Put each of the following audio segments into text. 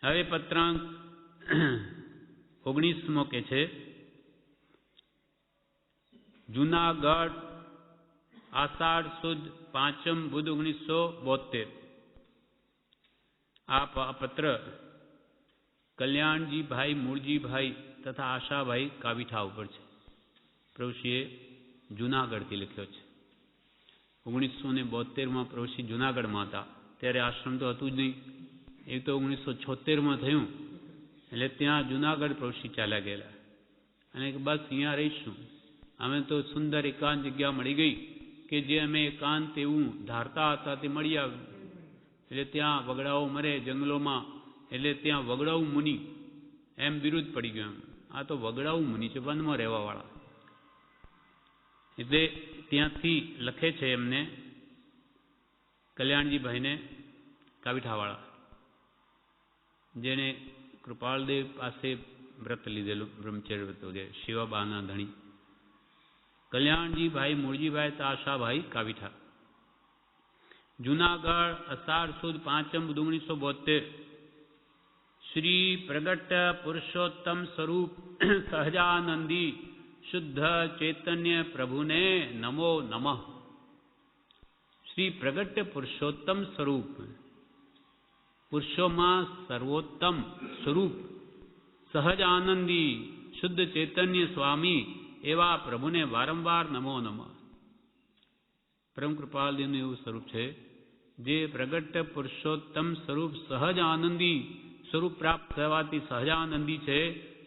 હવે પત્રાંક 19મો કે છે, જૂનાગઢ આષાઢ સુદ 5મ બુધ 1972. આ પત્ર કલ્યાણજીભાઈ મૂળજીભાઈ તથા આશાભાઈ કાવીઠા ઉપર છે. પ્રભુશ્રીએ જૂનાગઢથી લખ્યો છે. 1972માં પ્રભુશ્રી જૂનાગઢમાં હતા, ત્યારે આશ્રમ તો હતું જ નહીં. એ તો 1976માં થયું. એટલે ત્યાં જૂનાગઢ પ્રભુશ્રી ચાલ્યા ગયેલા અને બસ અહીંયા રહીશું. અમે તો સુંદર એકાંત જગ્યા મળી ગઈ કે જે અમે એકાંત એવું ધારતા હતા તે મળી આવ્યું. એટલે ત્યાં વગડાઓ મરે જંગલોમાં, એટલે ત્યાં વગડાઉ મુનિ એમ વિરુદ્ધ પડી ગયો. આ તો વગડાઉ મુનિ છે, વનમાં રહેવાવાળા. એટલે ત્યાંથી લખે છે એમને કલ્યાણજીભાઈને કાવીઠાવાળા, જેને કૃપાળદેવ પાસે વ્રત લીધેલું, બ્રહ્મચર્ય વ્રત વગેરે, શિવાબાના ધણી કલ્યાણજીભાઈ મૂળજીભાઈ આશાભાઈ કાવીઠા. જૂનાગઢ અષાઢ સુદ 5મ બુધ 1972. શ્રી પ્રગટ પુરુષોત્તમ સ્વરૂપ સહજાનંદી શુદ્ધ ચૈતન્ય પ્રભુને નમો નમઃ. શ્રી પ્રગટ પુરુષોત્તમ સ્વરૂપ, પુરુષોમાં સર્વોત્તમ સ્વરૂપ, સહજ આનંદી શુદ્ધ ચૈતન્ય સ્વામી એવા પ્રભુને વારંવાર નમો નમઃ. પરમ કૃપાલદેવનું એવું સ્વરૂપ છે જે પ્રગટ પુરુષોત્તમ સ્વરૂપ સહજ આનંદી સ્વરૂપ પ્રાપ્ત થવાથી સહજાનંદી છે.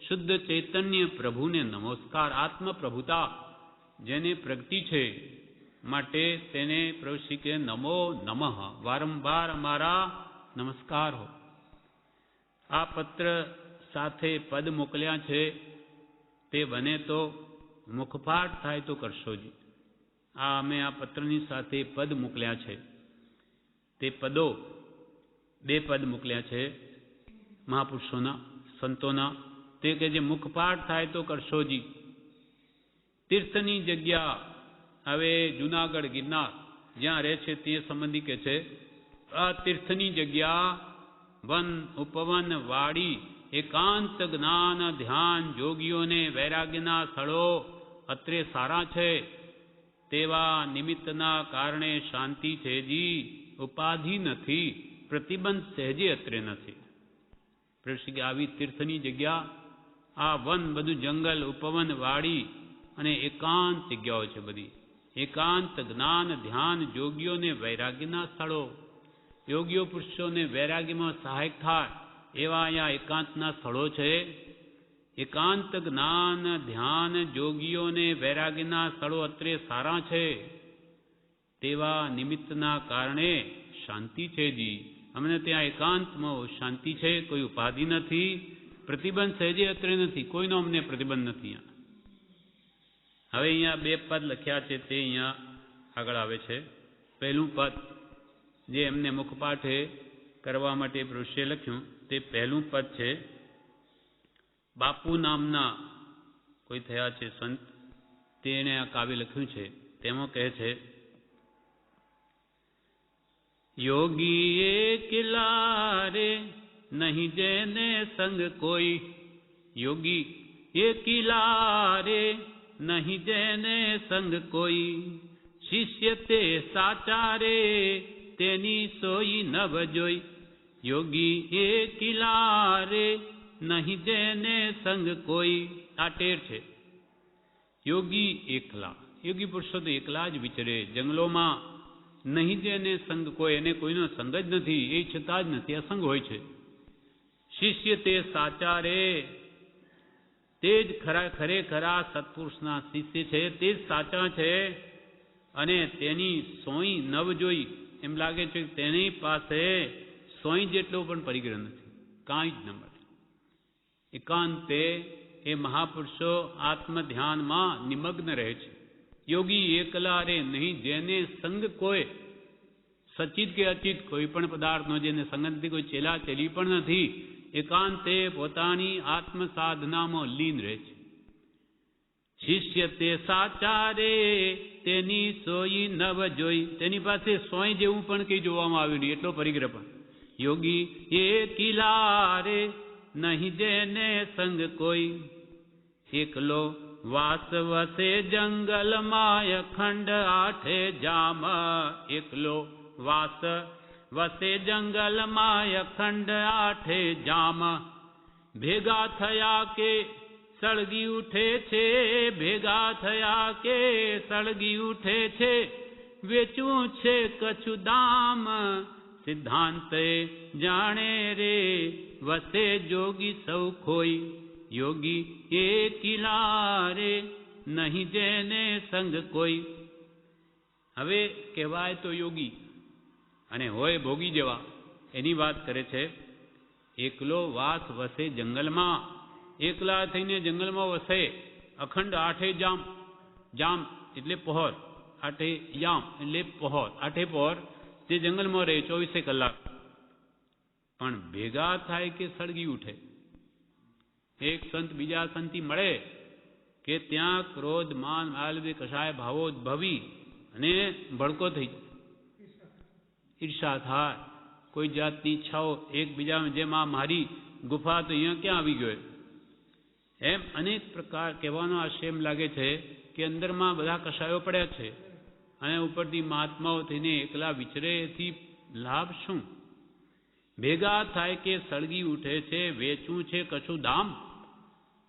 શુદ્ધ ચૈતન્ય પ્રભુને નમસ્કાર. આત્મ પ્રભુતા જેને પ્રગતિ છે માટે તેને પ્રભુશ્રી કે નમો નમઃ, વારંવાર અમારા નમસ્કાર હો. આ પત્ર સાથે પદ મોકલ્યા છે, તે બને તો મુખપાઠ થાય તો કરશોજી. આ અમે આ પત્રની સાથે પદ મોકલ્યા છે, તે પદો 2 પદ મોકલ્યા છે મહાપુરુષોના, સંતોના. તે કે જે મુખપાઠ થાય તો કરશોજી. તીર્થની જગ્યા, હવે જૂનાગઢ ગિરનાર જ્યાં રહે છે તે સંબંધી કે છે, આ તીર્થની જગ્યા વન ઉપવન વાડી એકાંત જ્ઞાન ધ્યાન જોગીઓને વૈરાગ્યના સ્થળો અત્રે સારા છે. તેવા નિમિત્તના કારણે શાંતિ છે જી, ઉપાધિ નથી, પ્રતિબંધ સહેજે અત્રે નથી. પ્રભુ આવી તીર્થની જગ્યા, આ વન બધું જંગલ ઉપવન વાડી અને એકાંત જગ્યાઓ છે બધી. એકાંત જ્ઞાન ધ્યાન જોગીઓને વૈરાગ્યના સ્થળો, યોગીઓ પુરુષોને વૈરાગ્યમાં સહાયક થાય એવા અહીંયા એકાંતના સ્થળો છે. એકાંત જ્ઞાન ધ્યાન જોગીઓને વૈરાગ્યના સ્થળો અત્રે સારા છે. તેવા નિમિત્તના કારણે શાંતિ છે જી. અમને ત્યાં એકાંતમાં શાંતિ છે, કોઈ ઉપાધિ નથી, પ્રતિબંધ સહેજે અત્રે નથી, કોઈનો અમને પ્રતિબંધ નથી. હવે અહીંયા 2 પદ લખ્યા છે, તે અહીંયા આગળ આવે છે. પહેલું પદ જે એમને મુખપાઠે કરવા માટે પ્રભુશ્રીએ લખ્યું, તે પહેલું પદ છે. બાપુ નામના કોઈ થયા છે સંત, તેણે આ કાવ્ય લખ્યું છે. તેમાં કહે છે, યોગી એકલા રે નહીં જેને સંગ કોઈ, યોગી એકલા રે નહીં જેને સંગ કોઈ, શિષ્ય તે સાચા રે તેની સોઈ નવ જોઈ. યોગી એકલા રે નહીં જેને સંગ કોઈ. આ ટેર છે. યોગી એકલા, યોગી પુરુષો તો એકલા જ વિચરે જંગલોમાં. નહીં જેને સંગ કોઈ, એને કોઈનો સંગ જ નથી, એ છતાં જ નથી, અસંગ હોય છે. શિષ્ય તે સાચા રે, તે જ ખરેખરા સત્પુરુષના શિષ્ય છે, તે જ સાચા છે. અને તેની સોઈ નવ જોઈ, એમ લાગે છે કે તેની પાસે સોઈ જેટલો પણ પરિગ્રહ નથી, કાંઈ જ ન મળે. એકાંતે એ મહાપુરુષો આત્મ ધ્યાનમાં નિમગ્ન રહે છે. યોગી એકલા રે નહીં જેને સંગ કોઈ, સચિત કે અચિત કોઈ પણ પદાર્થનો જેને સંગ નથી, કોઈ ચેલા ચેલી પણ નથી. એકાંતે પોતાની આત્મ સાધનામાં લીન રહે છે. શિષ્ય તે સાચા રે તેની સોઈ નવ જોઈ, તેની પાસે સોય જેવું પણ કંઈ જોવામાં આવ્યું નહીં, એટલો પરિગ્રહ પણ. યોગી એકીલા રે નહીં જેને સંગ કોઈ, એકલો વાસ વસે જંગલમાં અખંડ આઠે જામ, એકલો વાસ વસે જંગલમાં અખંડ આઠે જામ, ભેગા થયા કે સળગી ઉઠે છે, ભેગા થયા કે સળગી ઉઠે છે, વેચવું છે કછું દામ, સિદ્ધાંતે જાણે રે વસે જોગી સૌ ખોઈ, યોગી એકીલા રે નહીં જેને સંગ કોઈ. હવે કહેવાય તો યોગી અને હોય ભોગી જેવા, એની વાત કરે છે. એકલો વાસ વસે જંગલમાં, એકલા થઈને જંગલમાં વસે, અખંડ આઠે જામ, જામ એટલે પહોર, આઠે યામ એટલે પહોર, આઠે પહોર તે જંગલમાં રહે 24 કલાક, પણ ભેગા થાય કે સળગી ઉઠે. એક સંત બીજા સંતથી મળે કે ત્યાં ક્રોધ માન આલવે કશાય ભાવો ઉદ્ભવી અને ભડકો થઈ જાય, ઈર્ષા થાય, કોઈ જાતની ઈચ્છાઓ એકબીજા, જેમ આ મારી ગુફા તો અહીંયા ક્યાં આવી ગયો, એમ અનેક પ્રકાર કહેવાનો આશય એમ લાગે છે કે અંદરમાં બધા કશાયો પડ્યા છે અને ઉપરથી મહાત્માઓ થઈને એકલા વિચરે, એથી લાભ શું? ભેગા થાય કે સળગી ઉઠે છે, વેચવું છે કશું દામ.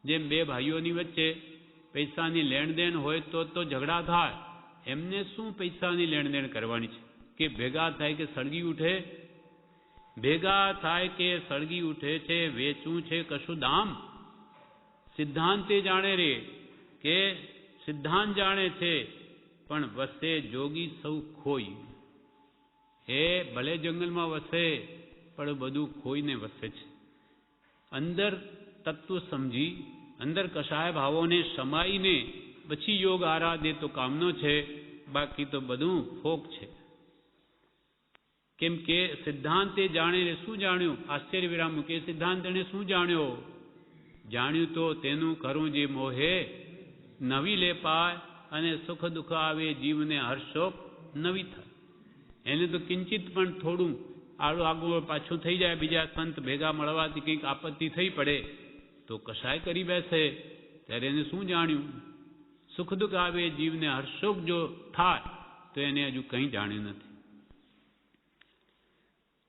જેમ બે ભાઈઓની વચ્ચે પૈસાની લેણદેણ હોય તો ઝઘડા થાય, એમને શું પૈસાની લેણદેણ કરવાની છે કે ભેગા થાય કે સળગી ઉઠે? ભેગા થાય કે સળગી ઉઠે છે, વેચવું છે કશું દામ. સિદ્ધાંતે જાણે રે કે સિદ્ધાંત જાણે છે, પણ વસે જોગી સૌ ખોઈ. એ ભલે જંગલમાં વસે પણ બધું ખોઈને વસે છે. અંદર તત્વ સમજી, અંદર કશાય ભાવોને સમાઈને પછી યોગ આરાધે તો કામનો છે, બાકી તો બધું ફોક છે. કેમ કે સિદ્ધાંતે જાણે શું જાણ્યું? આશ્ચર્ય વિરામ કે સિદ્ધાંત એને શું જાણ્યો? જાણ્યું તો તેનું કરું જે મોહે નવી લે પાય, અને સુખ દુઃખ આવે જીવને હર્ષોપ નવી થાય. એને તો કિંચિત પણ થોડું આડું આગળ પાછું થઈ જાય, બીજા સંત ભેગા મળવાથી કંઈક આપત્તિ થઈ પડે તો કશાય કરી બેસે, ત્યારે એને શું જાણ્યું? સુખ દુઃખ આવે જીવને હર્ષોપ જો થાય તો એને હજુ કંઈ જાણ્યું નથી.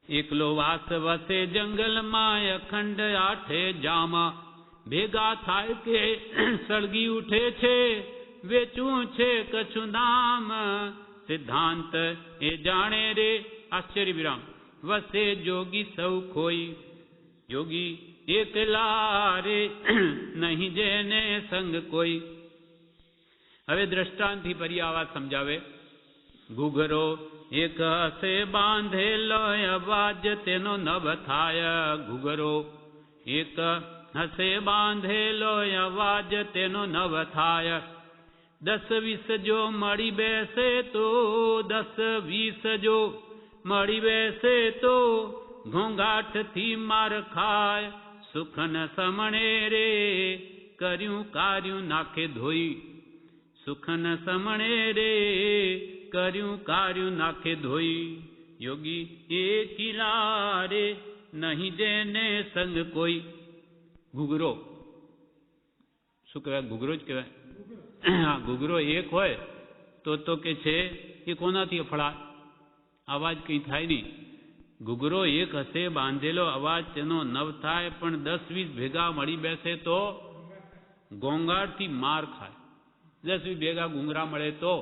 એકલો વાસ વસે જંગલમાં અખંડ આઠે જામા, ભેગા થાય કે સળગી ઉઠે છે, વેચવું છે કછું નામ. સિદ્ધાંત એ જાણે રે, આશ્ચર્ય વિરામ, વસે જોગી સૌ ખોઈ, યોગી એકલા રે નહીં જેને સંગ કોઈ. હવે દ્રષ્ટાંતથી ફરી આ વાત સમજાવે. ઘૂઘરો એક હસે બાંધેલો, અવાજ તેનો નભ થાય. ઘૂઘરો એક હસે બાંધેલો, અવાજ તેનો નભ થાય. 10-20 જો મળી બેસે તો, 10-20 જો મળી બેસે તો, ઘોંઘાટથી માર ખાય. સુખ ન સમણે રે કર્યું કાર્યું નાખે ધોઈ, સુખ ન સમણે રે કર્યું કાર્યું નાખે ધોઈ. યોગી એકીલા રે નહીં જેને સંગ કોઈ. ઘૂઘરો શું કહેવાય? ઘૂઘરો જ કહેવાય. હા, ઘૂઘરો એક હોય તો કે છે એ કોનાથી અફળાય? અવાજ કંઈ થાય નહીં. ઘૂઘરો એક હશે બાંધેલો, અવાજ તેનો નવ થાય, પણ 10-20 ભેગા મળી બેસે તો ઘોંઘાટથી માર ખાય. 10-20 ભેગા ઘૂંઘરા મળે તો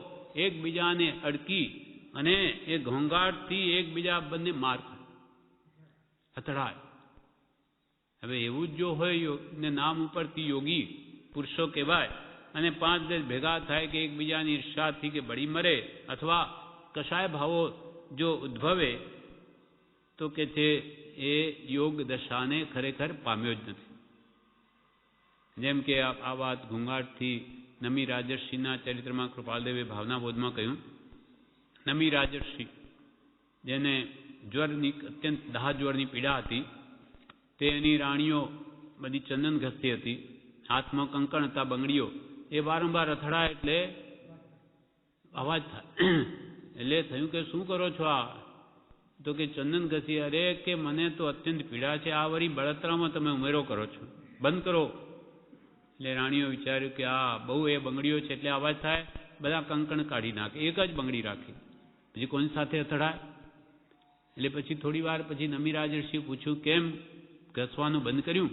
એકબીજાને અડકી અને એ ઘોંઘાટથી એકબીજા બંને માર ખાય, અથડાય. હવે એવું જ જો હોય ને નામ ઉપરથી યોગી પુરુષો કહેવાય, અને 5-10 ભેગા થાય કે એકબીજાની ઈર્ષાથી કે બળી મરે અથવા કશાય ભાવો જો ઉદ્ભવે તો કે છે એ યોગ દશાને ખરેખર પામ્યો જ નથી. જેમ કે આ વાત ઘૂંઘાટથી નમી રાજર્ષિના ચરિત્રમાં કૃપાલદેવે ભાવનાબોધમાં કહ્યું. નમી રાજર્ષિ જેને જ્વરની અત્યંત દાહ જ્વરની પીડા હતી, તે એની રાણીઓ બધી ચંદન ઘસતી હતી, હાથમાં કંકણ હતા, બંગડીઓ, એ વારંવાર અથડાય એટલે અવાજ થાય. એટલે થયું કે શું કરો છો આ? તો કે ચંદન ઘસી, અરે કે મને તો અત્યંત પીડા છે, આ વળી બળતરામાં તમે ઉમેરો કરો છો, બંધ કરો. એટલે રાણીઓ વિચાર્યું કે આ બહુ એ બંગડીઓ છે એટલે અવાજ થાય, બધા કંકણ કાઢી નાખે, એક જ બંગડી રાખી, પછી કોની સાથે અથડાય. એટલે પછી થોડી વાર પછી નમિરાજ ઋષિએ પૂછ્યું, કેમ ઘસવાનું બંધ કર્યું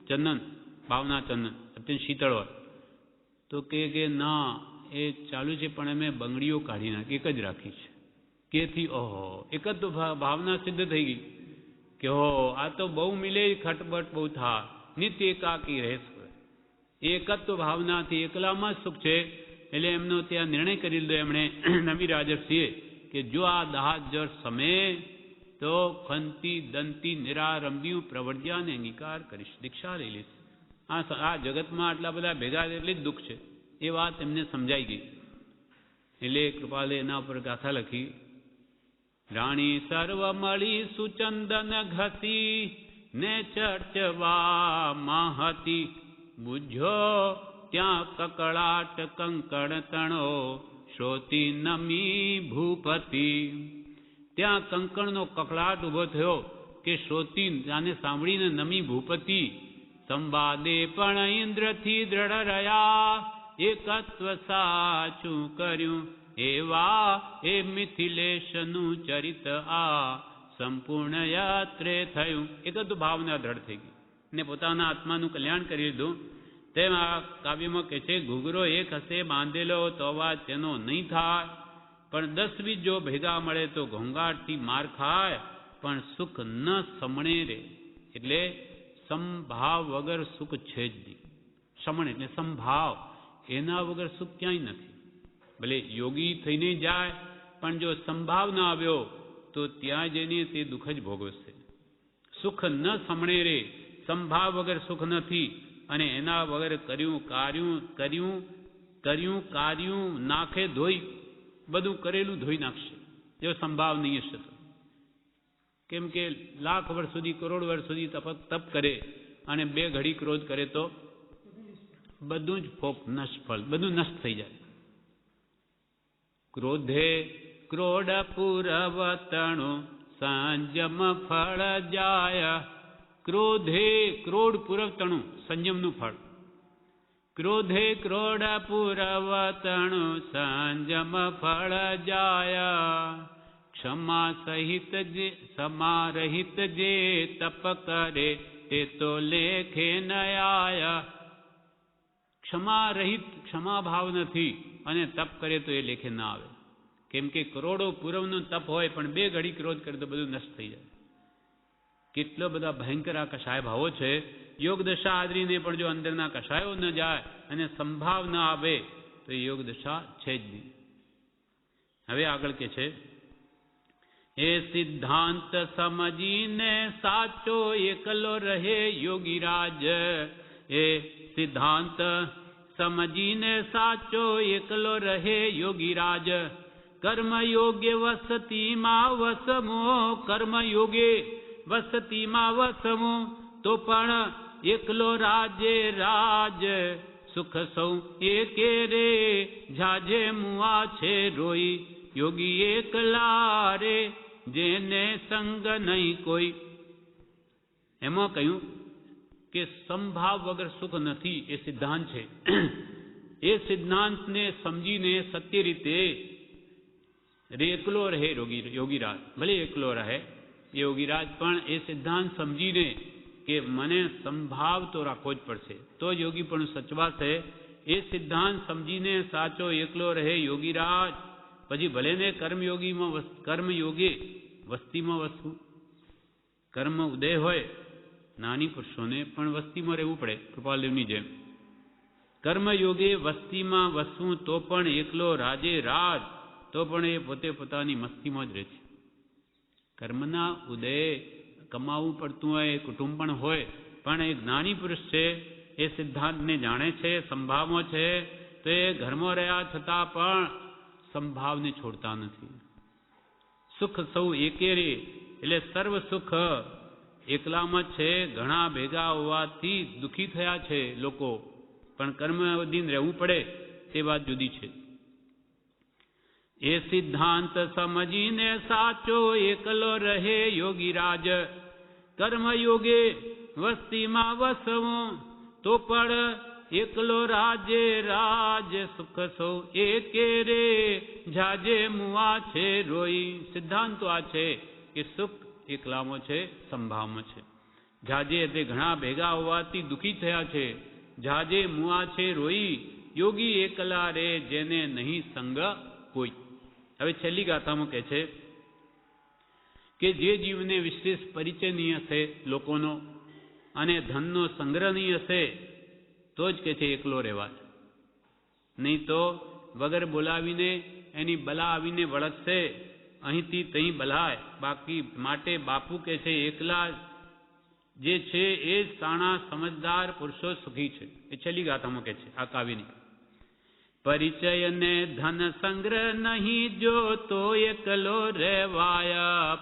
ચંદન, ભાવના ચંદન અત્યંત શીતળ હોય? તો કે ના એ ચાલુ છે, પણ અમે બંગડીઓ કાઢી નાખી, એક જ રાખી છે. કેથી? ઓહો, એક જ તો ભાવના સિદ્ધ થઈ ગઈ કે હો આ તો બહુ મિલે ખટબટ બહુ થા, નિત્ય એકાકી રહેશ. એક જ તો ભાવનાથી એકલામાં જ સુખ છે. એટલે એમનો ત્યાં નિર્ણય કરી લીધો એમણે નમિરાજ ઋષિએ કે જો આ દહાજ જળ સમે તો ખંતી દંતી નિરારંભ્યું પ્રવર્જ્યાને અંગીકાર કરીશ, દીક્ષા લઈ લઈશ. આ જગતમાં આટલા બધા ભેગા એટલે જ દુઃખ છે, એ વાત એમને સમજાઈ ગઈ. એટલે કૃપાલે એના ઉપર ગાથા લખી, રાણી સર્વ મળી સુચંદન ઘસી ને ચર્ચવા માહતી, બુઝ્યો ત્યાં કકળાટ કંકણ તણો શ્રોતી નમી ભૂપતિ. ત્યાં કંકણનો કકળાટ ઉભો થયો કે શ્રોતી આને સાંભળીને નમી ભૂપતિ. સંવાદે પણ ઇન્દ્રથી દ્રઢ રહ્યા, એકત્વ સાચું કર્યું એવા એ મિથિલેશનું ચરિત આ સંપૂર્ણ યાત્રે થયું. એક જ ભાવના દ્રઢ થઈ ગઈ ને પોતાના આત્માનું કલ્યાણ કરી લીધું. તેમ આ કાવ્યમાં કહે છે, ઘૂઘરો એક હશે બાંધેલો તો અવાજ તેનો નહીં થાય, પણ 10-20 જો ભેગા મળે તો ઘોંઘાટથી માર ખાય, પણ સુખ ન સમણે રે. એટલે સંભાવ વગર સુખ છે જ નહીં. સમણ એટલે સંભાવ, એના વગર સુખ ક્યાંય નથી. ભલે યોગી થઈને જાય, પણ જો સંભાવ ન આવ્યો તો ત્યાં જઈને તે દુઃખ જ ભોગવશે. સુખ ન સમણે રે, સંભાવ વગર સુખ નથી. અને એના વગર કર્યું કાર્યું નાખે ધોઈ, બધું કરેલું ધોઈ નાખશે જો સંભાવ નહીં હશે તો. કેમ કે લાખ વર્ષ સુધી, કરોડ વર્ષ સુધી તપ કરે અને 2 ઘડી ક્રોધ કરે તો બધું જ નિષ્ફળ, બધું નષ્ટ થઈ જાય. ક્રોધે ક્રોડ પુરવતણો સંજમ ફળ જાય. ક્રોધે ક્રોડ પુરવતણું સંયમનું ફળ. ક્રોધે ક્રોડ પુરવતણું સંજમ ફળ જાય. ક્ષમા રહિત જે તપ કરે તે તો લેખે ન આય. ક્ષમા રહિત, ક્ષમા ભાવ નથી અને તપ કરે તો એ લેખે ના આવે. કેમ કે કરોડો પૂરવનું તપ હોય પણ 2 ઘડી ક્રોધ કરે તો બધું નષ્ટ થઈ જાય. કેટલો બધા ભયંકર આ કષાય ભાવો છે. યોગ દશા આદરીને પણ જો અંદરના કષાયો ન જાય અને સંભાવ ન આવે તો એ યોગ દશા છે જ નહીં. હવે આગળ કે છે, એ સિદ્ધાંત સમજીને સાચો એકલો રહે યોગીરાજ. એ સિદ્ધાંત સમજીને સાચો એકલો રહે યોગીરાજ. કર્મયોગે વસતીમાં વસમો, કર્મયોગે વસતીમાં વસમો તો પણ એકલો રાજે રાજ. સુખ સૌ એકે રે જાજે મુઆ છે રોઈ. યોગી એકલા રે જેને સંગ નહીં કોઈ. એમાં કહ્યું કે સંભાવ વગર સુખ નથી, એ સિદ્ધાંત છે. એ સિદ્ધાંતને સમજીને સત્ય રીતે એકલો રહે યોગીરાજ. ભલે એકલો રહે યોગીરાજ, પણ એ સિદ્ધાંત સમજીને કે મને સંભાવ તો રાખવો જ પડશે તો યોગી પણ સચવાશે. એ સિદ્ધાંત સમજીને સાચો એકલો રહે યોગીરાજ. પછી ભલે ને કર્મયોગે વસ્તીમાં વસવું, કર્મ ઉદય હોય નાની પુરુષોને પણ વસ્તીમાં રહેવું પડે, કૃપાલદેવની જેમ. કર્મયોગે વસ્તીમાં વસવું તો પણ એકલો રાજે રાજ, તો પણ એ પોતે પોતાની મસ્તીમાં જ રહે છે. કર્મના ઉદય કમાવું પડતું હોય, કુટુંબ પણ હોય, પણ એ જ્ઞાની પુરુષ છે, એ સિદ્ધાંતને જાણે છે, સંભાવમાં છે, તો એ ઘરમાં રહ્યા છતાં પણ સંભાવને છોડતા નથી. સુખ સૌ એકે રે, એટલે સર્વ સુખ એકલામાં છે. ઘણા ભેગા હોવાથી દુઃખી થયા છે લોકો, પણ કર્મ અધીન રહેવું પડે તે વાત જુદી છે. એ સિદ્ધાંત સમજીને સાચો એકલો રહે યોગીરાજ. કર્મયોગે વસ્તીમાં વસવો તો પણ એકલો રાજે રાજ. સુખ સૌ એકે રે જાજે મુઆ છે રોઈ. સિદ્ધાંત તો આ છે કે સુખ એકલામાં છે, સંભાવમાં છે. જાજે તે ઘણા ભેગા હોવાથી દુઃખી થયા છે. જાજે મુઆ છે રોઈ. યોગી એકલા રે જેને નહીં સંગ કોઈ. હવે છેલ્લી ગાથામાં કહે છે કે જે જીવને વિશેષ પરિચય નહીં હશે લોકોનો અને ધનનો સંગ્રહ નહીં હશે તો જ કે છે એકલો રહેવા. નહીં તો વગર બોલાવીને એની બલા આવીને વળગશે, અહીંથી તહીં બલાય. બાકી માટે બાપુ કહે છે એકલા જે છે એ સાણા સમજદાર પુરુષો સુખી છે. એ છેલ્લી ગાથામાં કહે છે આ કાવ્યની. પરિચય ને ધન સંગ્રહ નહીં જો તો એકલો રહેવાયા.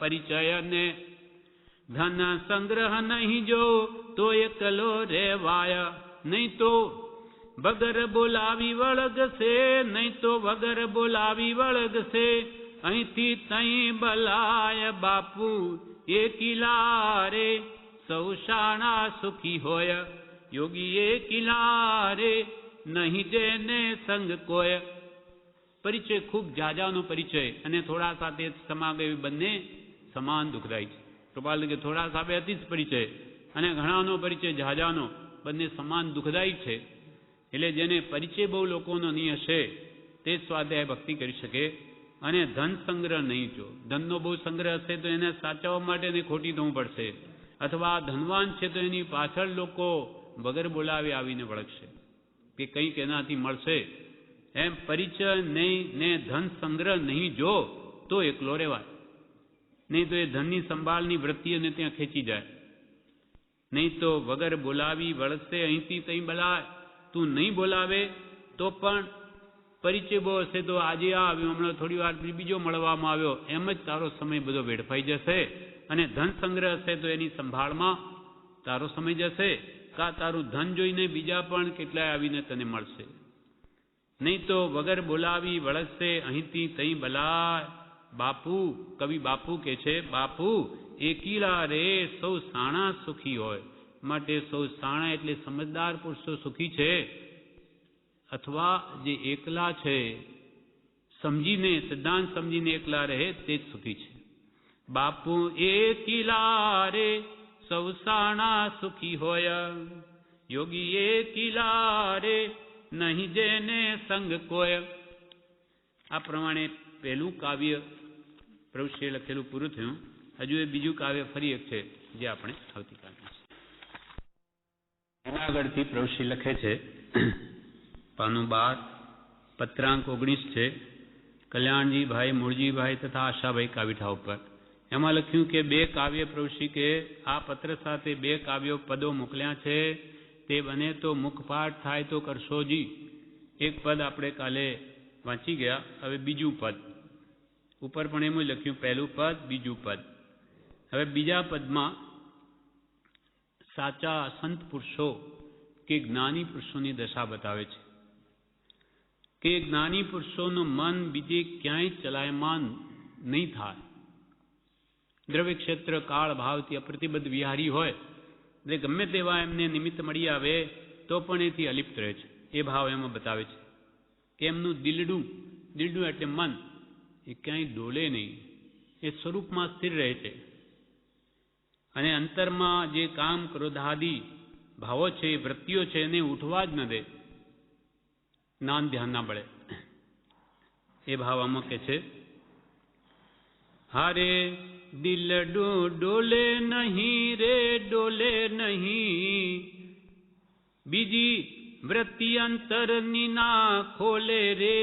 પરિચય ને ધન સંગ્રહ નહીં જો તો એકલો રહેવાયા. નહીં તો વગર બોલાવી વળગશે, નહીં તો વગર બોલાવી વળગશે, અહીંથી તહીં બલાય. બાપુ એકલા રે સૌ શાણા સુખી હોય. યોગી એકલા રે નહીં જેને સંગ કોઈ. પરિચય ખૂબ જાજાનો પરિચય અને થોડા સાથે સમાગય બંને સમાન દુઃખદાયી છે. કૃપાલ કે થોડા સાથે અતિ જ પરિચય અને ઘણાનો પરિચય જાજાનો બંને સમાન દુઃખદાયી છે. એટલે જેને પરિચય બહુ લોકોનો નહીં હશે તે સ્વાધ્યાય ભક્તિ કરી શકે. અને ધન સંગ્રહ નહીં. જો ધનનો બહુ સંગ્રહ હશે તો એને સાચવવા માટે એને ખોટી થવું પડશે, અથવા ધનવાન છે તો એની પાછળ લોકો વગર બોલાવે આવીને વળગશે કે કંઈક એનાથી મળશે. એમ પરિચય નહીં ને ધન સંગ્રહ નહીં જો તો એકલો રહેવાય. નહીં તો એ ધનની સંભાળની વૃત્તિ અને ત્યાં ખેંચી જાય. નહીં તો વગર બોલાવી વળશે, અહીંથી તહીં બલાય. તું નહીં બોલાવે તો પણ પરિચય બહુ હશે તો આજે આ આવ્યો, હમણાં થોડી વાર બીજો મળવામાં આવ્યો, એમ જ તારો સમય બધો વેડફાઈ જશે. અને ધન સંગ્રહ હશે તો એની સંભાળમાં તારો સમય જશે. કા તારું ધન જોઈને બીજા પણ કેટલાય આવીને તને મળશે. નહીં તો વગર બોલાવી વળગશે, અહીંથી તહીં બલાય. બાપુ, કવિ બાપુ કે છે બાપુ એકીલા રે સૌ સાણા સુખી હોય. માટે સૌ સાણા એટલે સમજદાર પુરુષો સુખી છે, અથવા જે એકલા છે સમજીને સિદ્ધાંત સમજીને એકલા રહે તે જ સુખી છે. બાપુ એકીલા રે સૌ સાણા સુખી હોય. યોગી એકીલા રે નહીં જેને સંગ કોઈ. આ પ્રમાણે પહેલું કાવ્ય પ્રભુશ્રીએ લખેલું પૂરું થયું. હજુ એ બીજું કાવ્ય ફરી એક છે જે આપણે આવતીકાલે એના આગળથી પ્રભુશ્રી લખે છે. પાનું 12 પત્રાંક 19 છે. કલ્યાણજીભાઈ, મૂળજીભાઈ તથા આશાભાઈ કાવીઠા ઉપર એમાં લખ્યું કે 2 કાવ્ય પ્રભુશ્રી કે આ પત્ર સાથે 2 કાવ્યો પદો મોકલ્યા છે. તે બને તો મુખપાઠ થાય તો કરશોજી. એક પદ આપણે કાલે વાંચી ગયા. હવે બીજું પદ ઉપર પણ એમ જ લખ્યું, પહેલું પદ બીજું પદ. હવે બીજા પદમાં સાચા સંત પુરુષો કે જ્ઞાની પુરુષોની દશા બતાવે છે કે જ્ઞાની પુરુષોનું મન બીજે ક્યાંય ચલાયમાન નહીં થાય. દ્રવ્ય ક્ષેત્ર કાળ ભાવથી અપ્રતિબદ્ધ વિહારી હોય એટલે ગમે તેવા એમને નિમિત્ત મળી આવે તો પણ એથી અલિપ્ત રહે છે. એ ભાવ એમાં બતાવે છે કે એમનું દિલડું એટલે મન એ ક્યાંય ડોલે નહીં, એ સ્વરૂપમાં સ્થિર રહે છે. અને અંતરમાં જે કામ ક્રોધાદિ ભાવો છે, વૃત્તિઓ છે, એને ઉઠવા જ ન દે, જ્ઞાન ધ્યાન ના બળે. એ ભાવ આમાં કે છે હારે દિલડું ડોલે નહીં રે ડોલે નહીં, બીજી વૃત્તિ અંતરની ના ખોલે રે.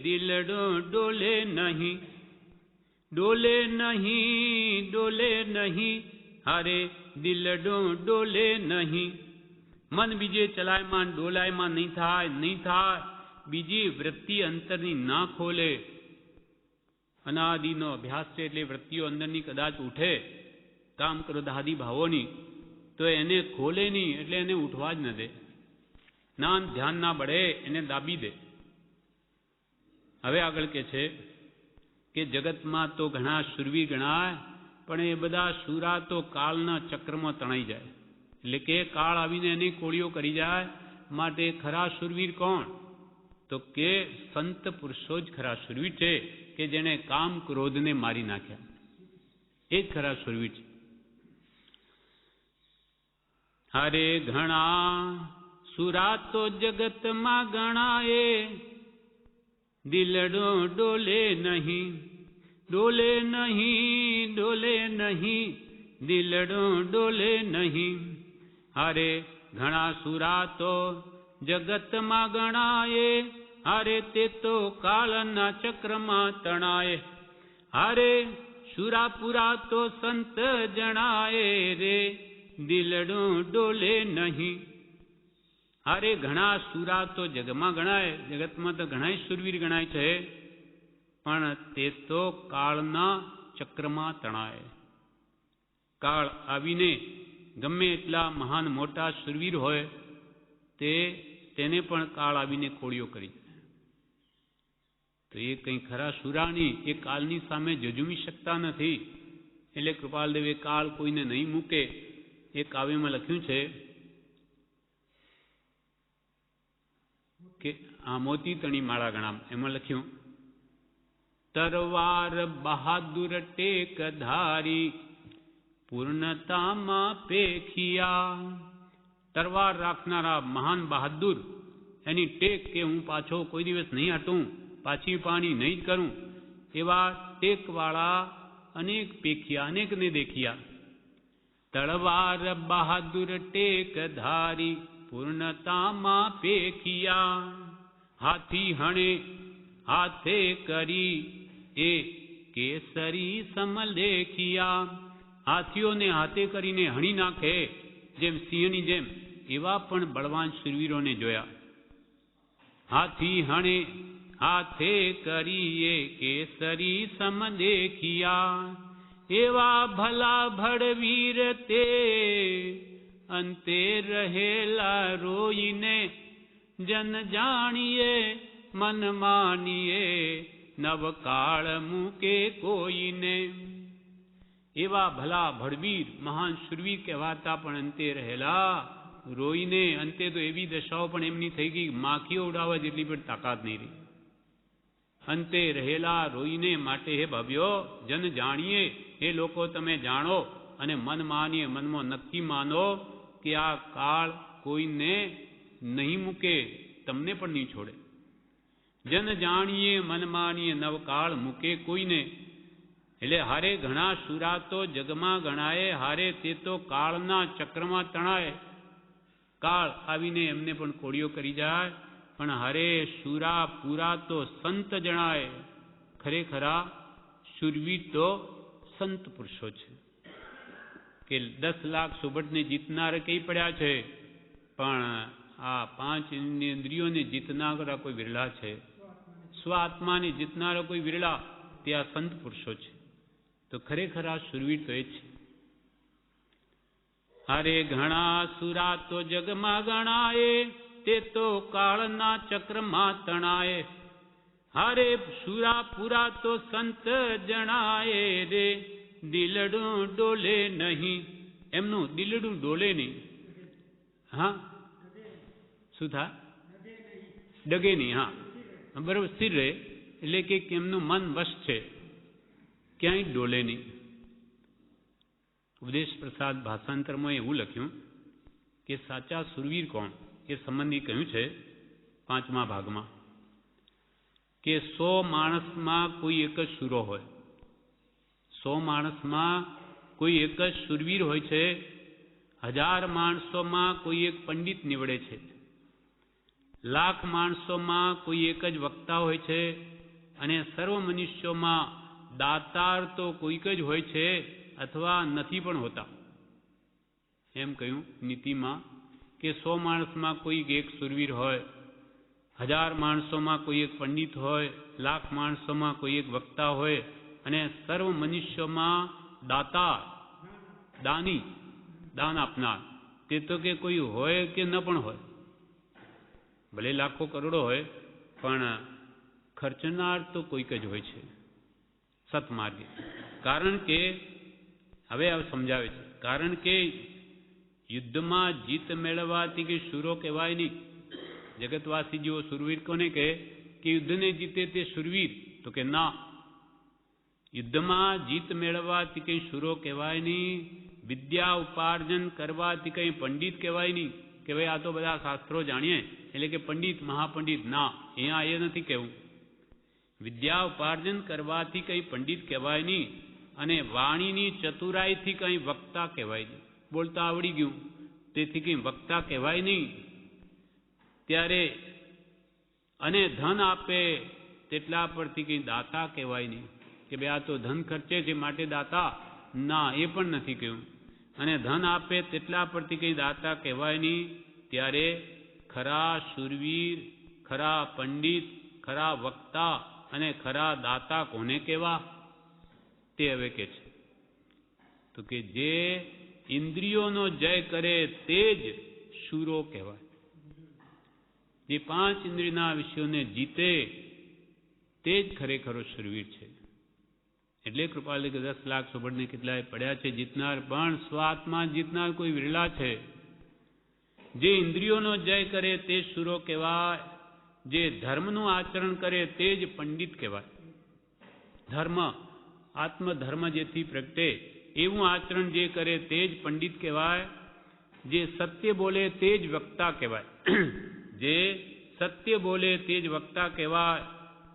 દિલડું ડોલે નહીં, ડોલે નહીં, ડોલે નહીં, હારે દિલડું ડોલે નહીં. મન બીજે ચલાયમાન ડોલાયમાન નહીં થાય. બીજી વૃત્તિ અંતરની ના ખોલે. અનાદિનો અભ્યાસ છે એટલે વૃત્તિઓ અંદરની કદાચ ઉઠે કામ ક્રોધાદિ ભાવોની, તો એને ખોલે નહીં એટલે એને ઉઠવા જ ન દે. જ્ઞાન ધ્યાન ના બળે એને દાબી દે. હવે આગળ કે છે કે જગતમાં તો ઘણા શૂરવીર ગણાય, પણ એ બધા શૂરા તો કાળના ચક્રમાં તણાઈ જાય, એટલે કે કાળ આવીને એની કોળીઓ કરી જાય. માટે ખરા શૂરવીર કોણ? તો કે સંત પુરુષો જ ખરા શૂરવીર છે, કે જેણે કામ ક્રોધને મારી નાખ્યા, એ જ ખરા શૂરવીર છે. અરે ઘણા સુરા તો જગતમાં ગણાએ, દિલડો ડોલે નહીં, ડોલે નહીં, ડોલે નહીં, દિલડો ડોલે નહીં. અરે ઘણા સુરા તો જગતમાં ગણાએ, અરે તે તો કાળના ચક્રમાં તણાય. અરે શુરાપુરા તો સંત જણાય રે, દિલડો ડોલે નહીં. અરે ઘણા સુરા તો જગમાં ગણાય, જગતમાં તો ઘણા શૂરવીર ગણાય છે, પણ તે તો કાળના ચક્રમાં તણાય. કાળ આવીને ગમે એટલા મહાન મોટા શૂરવીર હોય તેને પણ કાળ આવીને કોળીઓ કરી જાય. તો એ કંઈ ખરા શુરાની એ કાળની સામે જજુમી શકતા નથી. એટલે કૃપાલદેવે કાળ કોઈને નહીં મૂકે એ કાવ્યમાં લખ્યું છે કે આ મોતી તણી માળા ગણામ એમાં લખ્યું, તરવાર બહાદુર ટેક ધારી, પૂર્ણતામાં પેખિયા. તરવાર રાખનારા મહાન બહાદુર, એની ટેક કે હું પાછો કોઈ દિવસ નહીં હટું, પાછી પાણી નહીં જ કરું, એવા ટેકવાળા અનેક પેખિયા, અનેકને દેખ્યા. તળવાર બહાદુર ટેક ધારી, પૂર્ણતામાં પેખિયા. હાથી હણે હાથે કરી, એ કેસરી સમલેખિયા. હાથીઓને હાથે કરીને હણી નાખે જેમ સિંહની જેમ, એવા પણ બળવાન શૂરવીરોને જોયા. હાથી હણે હાથે કરીએ કેસરી સમદેખિયા. એવા ભલા ભડવીર તે અંતે રહેલા રોઈને, જન જાણીએ મન માનીએ, નવકાળ મૂકે કોઈને. એવા ભલા ભડવીર મહાન શૂરવીર કહેવાતા પણ અંતે રહેલા રોઈને. અંતે તો એવી દશાઓ પણ એમની થઈ ગઈ, માખીઓ ઉડાવવા જેટલી પણ તાકાત નહીં રહી. અંતે રહેલા રોઈને. માટે હે ભવ્યો, જન જાણીએ, એ લોકો તમે જાણો અને મન માનીએ, મનમાં નક્કી માનો કે આ કાળ કોઈને નહીં મૂકે, તમને પણ નહીં છોડે. જન જાણીએ મન માનીએ, નવકાળ મૂકે કોઈને. એટલે હારે ઘણા શુરા તો જગમાં ગણાય, હારે તે તો કાળના ચક્રમાં તણાય. કાળ આવીને એમને પણ કોળીઓ કરી જાય, પણ હારે શુરા પૂરા તો સંત જણાય. ખરેખરા શૂરવીર તો સંત પુરુષો છે, કે 10 લાખ સુબટને જીતનાર કઈ પડ્યા છે, પણ આ 5 ઇન્દ્રિયોને જીતનારા કોઈ વિરલા છે, સ્વ આત્માને જીતનારા કોઈ વિરલા, તે આ સંત પુરુષો છે. તો ખરેખર આ શૂરવીર તો એ છે. અરે ઘણા સુરા તો જગમાં ગણાય, તે તો કાળના ચક્રમાં તણાય. હારે સુરા પૂરા તો સંત જણાય રે, દિલડું ડોલે નહીં. એમનું દિલડું ડોલે નહીં. હા, શું થાય? ડગે નહીં. હા, બરાબર, સ્થિર રહે. એટલે કે એમનું મન વશ છે, ક્યાંય ડોલે નહીં. ઉપદેશ પ્રસાદ ભાષાંતરમાં એવું લખ્યું કે સાચા સુરવીર કોણ એ સંબંધી કહ્યું છે 5મા ભાગમાં, કે 100 માણસમાં કોઈ એક જ શુરો હોય. 100 માણસમાં કોઈ એક જ શુરવીર હોય છે. 1000 માણસોમાં કોઈ એક પંડિત નીવડે છે. 1,00,000 માણસોમાં કોઈ એક જ વક્તા હોય છે. અને સર્વ મનુષ્યોમાં દાતાર તો કોઈક જ હોય છે, અથવા નથી પણ હોતા. એમ કહ્યું નીતિમાં કે 100 માણસમાં કોઈ એક શુરવીર હોય, 1000 માણસોમાં કોઈ એક પંડિત હોય, 1,00,000 માણસોમાં કોઈ એક વક્તા હોય, અને સર્વ મનુષ્યોમાં દાતા, દાની, દાન આપનાર, તે તો કે કોઈ હોય કે ન પણ હોય. ભલે લાખો કરોડો હોય, પણ ખર્ચનાર તો કોઈક જ હોય છે સત્માર્ગે. કારણ કે હવે સમજાવે છે, કારણ કે યુદ્ધમાં જીત મેળવવાથી કે શૂરો કહેવાય નહીં. જગતવાસી જેવો સુરવીર કોને કહે કે યુદ્ધને જીતે તે સુરવીર? તો કે ના, યુદ્ધમાં જીત મેળવવાથી કંઈ શૂરો કહેવાય નહીં. વિદ્યા ઉપાર્જન કરવાથી કંઈ પંડિત કહેવાય નહીં કે ભાઈ આ તો બધા શાસ્ત્રો જાણીએ એટલે કે પંડિત મહાપંડિત. ના, અહીંયા એ નથી કહેવું. વિદ્યા ઉપાર્જન કરવાથી કંઈ પંડિત કહેવાય નહીં અને વાણીની ચતુરાઈથી કંઈ વક્તા કહેવાય નહીં. બોલતા આવડી ગયું તેથી કંઈ વક્તા કહેવાય નહીં. ત્યારે અને ધન આપે તેટલા પરથી કંઈ દાતા કહેવાય નહીં કે ભાઈ આ તો ધન ખર્ચે છે માટે દાતા. ના, એ પણ નથી કહ્યું. અને ધન આપે તેટલા પરથી કંઈ દાતા કહેવાય નહીં. ત્યારે ખરા શૂરવીર, ખરા પંડિત, ખરા વક્તા અને ખરા દાતા કોને કહેવા? તે હવે કે છે તો કે જે ઇન્દ્રિયોનો જય કરે તે જ શૂરો કહેવાય. જે 5 ઇન્દ્રિયના વિષયોને જીતે તે જ ખરેખરો શૂરવીર છે. એટલે કૃપાલ 10 લાખ સોબડને કેટલાય પડ્યા છે જીતનાર, પણ સ્વાત્મા જીતનાર કોઈ વિરલા છે. જે ઇન્દ્રિયોનો જય કરે તે શૂરો કહેવાય. જે ધર્મનું આચરણ કરે તે જ પંડિત કહેવાય. ધર્મ, આત્મધર્મ જેથી પ્રગટે એવું આચરણ જે કરે તે જ પંડિત કહેવાય. જે સત્ય બોલે તે જ વક્તા કહેવાય. જે સત્ય બોલે તે જ વક્તા કહેવાય.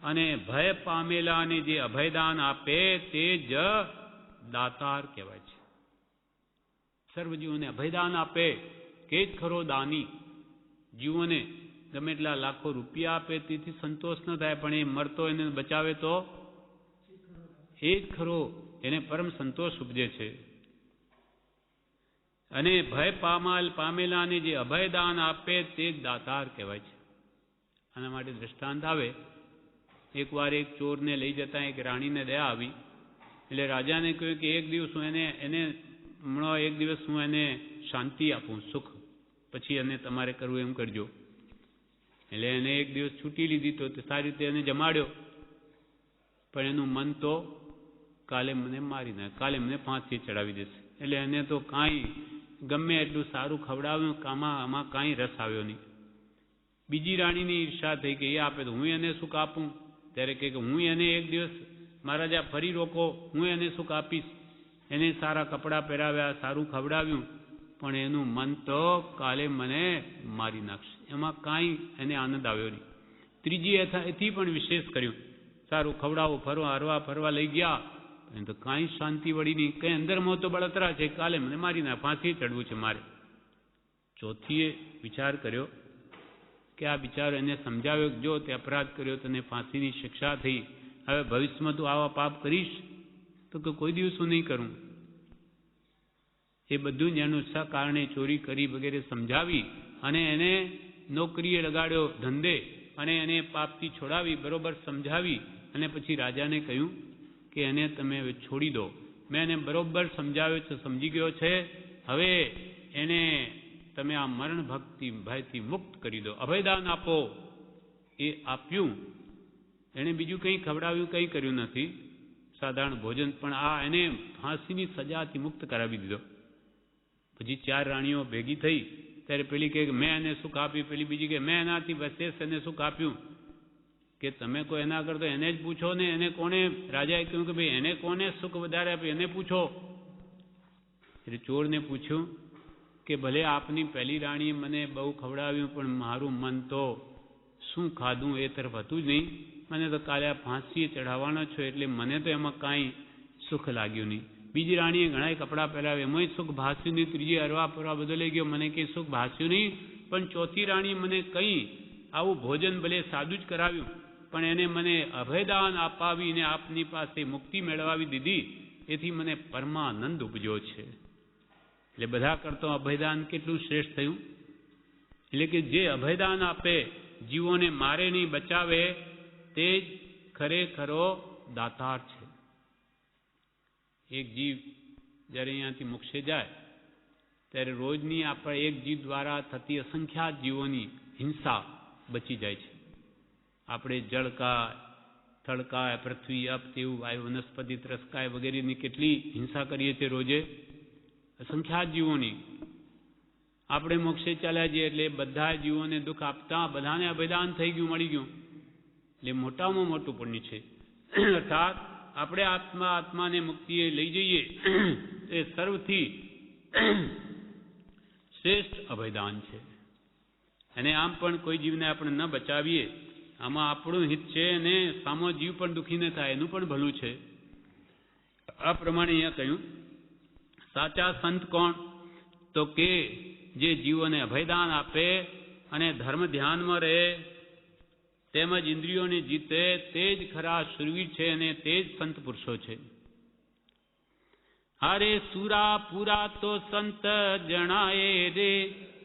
અને ભય પામેલાને જે અભયદાન આપે તે જ દાતાર કહેવાય છે. સર્વજીવોને અભયદાન આપે કે જ ખરો દાની. જીવોને ગમે એટલા લાખો રૂપિયા આપે તેથી સંતોષ ન થાય, પણ એ મરતો એને બચાવે તો એ જ ખરો, એને પરમ સંતોષ ઉપજે છે. અને ભય પામેલાને જે અભયદાન આપે તે જ દાતાર કહેવાય છે. આના માટે દ્રષ્ટાંત આવે. એકવાર એક ચોરને લઈ જતા એક રાણીને દયા આવી એટલે રાજાને કહ્યું કે એક દિવસ હું એક દિવસ હું એને શાંતિ આપું, સુખ, પછી એને તમારે કરવું એમ કરજો. એટલે એને એક દિવસ છૂટી લીધી તો સારી રીતે એને જમાડ્યો, પણ એનું મન તો કાલે મને મારી નાખે, કાલે મને ફાંસી ચડાવી દેશે. એટલે એને તો કાંઈ ગમે એટલું સારું ખવડાવ્યું, આમાં કાંઈ રસ આવ્યો નહીં. બીજી રાણીની ઈર્ષા થઈ કે એ આપે તો હું એને સુખ આપું. ત્યારે કહે કે હું એને એક દિવસ મહારાજા ફરી રોકો, હું એને સુખ આપીશ. એને સારા કપડાં પહેરાવ્યા, સારું ખવડાવ્યું, પણ એનું મન તો કાલે મને મારી નાખશે. એમાં કાંઈ એને આનંદ આવ્યો નહીં. ત્રીજી એથી પણ વિશેષ કર્યું, સારું ખવડાવો, હરવા ફરવા લઈ ગયા, પણ તો કાંઈ શાંતિ વળી નહીં. કંઈ અંદરમાં તો બળતરા છે, કાલે મને મારી નાખ, ફાંસી ચડવું છે મારે. ચોથીએ વિચાર કર્યો કે આ બિચારો એને સમજાવ્યો કે જો તે અપરાધ કર્યો તને ફાંસીની શિક્ષા થઈ, હવે ભવિષ્યમાં તું આવા પાપ કરીશ? તો કે કોઈ દિવસ હું નહીં કરું. એ બધું જ એનું કારણે ચોરી કરી વગેરે સમજાવી અને એને નોકરીએ લગાડ્યો, ધંધે, અને એને પાપથી છોડાવી, બરોબર સમજાવી અને પછી રાજાને કહ્યું કે એને તમે હવે છોડી દો. મેં એને બરોબર સમજાવ્યો છે, સમજી ગયો છે, હવે એને તમે આ મરણ ભયથી મુક્ત કરી દો, અભયદાન આપો. એ આપ્યું. એણે બીજું કંઈ ખવડાવ્યું, કંઈ કર્યું નથી, સાધારણ ભોજન, પણ આ એને ફાંસીની સજાથી મુક્ત કરાવી દીધો. પછી 4 રાણીઓ ભેગી થઈ ત્યારે પેલી કહે મેં એને સુખ આપ્યું, પેલી બીજી કહે મેં એનાથી વિશેષ એને સુખ આપ્યું. કે તમે કોઈ એના કરતો એને જ પૂછો ને, એને કોને, રાજાએ કહ્યું કે ભાઈ એને કોને સુખ વધારે આપ્યું એને પૂછો. એટલે ચોરને પૂછ્યું કે ભલે આપની પહેલી રાણીએ મને બહુ ખવડાવ્યું, પણ મારું મન તો શું ખાધું એ તરફ હતું જ નહીં. મને તો કાલે આ ફાંસીએ ચઢાવવાનો છો એટલે મને તો એમાં કાંઈ સુખ લાગ્યું નહીં. બીજી રાણીએ ઘણાય કપડાં પહેરાવ્યા, એમાંય સુખ ભાસ્યું નહીં. ત્રીજી હરવા ફરવા બધો લઈ ગયો, મને કંઈ સુખ ભાસ્યું નહીં. પણ ચોથી રાણીએ મને કંઈ આવું ભોજન ભલે સાદું જ કરાવ્યું, પણ એને મને અભયદાન અપાવીને આપની પાસે મુક્તિ મેળવાવી દીધી, એથી મને પરમાનંદ ઉપજ્યો છે. એટલે બધા કરતો અભયદાન કેટલું શ્રેષ્ઠ થયું. એટલે કે જે અભયદાન આપે, જીવોને મારે નહીં, બચાવે, તે જ ખરેખરો દાતાર છે. એક જીવ જ્યારે અહીંયાથી મોક્ષે જાય ત્યારે રોજની આપણે એક જીવ દ્વારા થતી અસંખ્યાત જીવોની હિંસા બચી જાય છે. આપણે જળકા થળકાય, પૃથ્વી, અપ, તેવું, વાયુ, વનસ્પતિ, ત્રસ્કાય વગેરેની કેટલી હિંસા કરીએ છીએ રોજે, અસંખ્યાત જીવોની. આપણે મોક્ષે ચાલ્યા જઈએ એટલે બધા જીવોને દુઃખ આપતા બધાને અભયદાન થઈ ગયું, મળી ગયું, એટલે મોટામાં મોટું પુણ્ય છે. અર્થાત આપણે આત્માને મુક્તિએ લઈ જઈએ એ સર્વથી શ્રેષ્ઠ અભયદાન છે. અને આમ પણ કોઈ જીવને આપણે ન બચાવીએ, આમાં આપણું હિત છે અને સામો જીવ પણ દુઃખી ન થાય એનું પણ ભલું છે. આ પ્રમાણે અહીંયા કહ્યું, સાચા સંત કોણ? તો કે જે જીવોને અભયદાન આપે અને ધર્મ ધ્યાનમાં રહે તેમજ ઇન્દ્રિયોને જીતે તે જ ખરા શુરવીર છે અને તે જ સંત પુરુષો છે. અરે સુરા પૂરા તો સંત જણાય રે,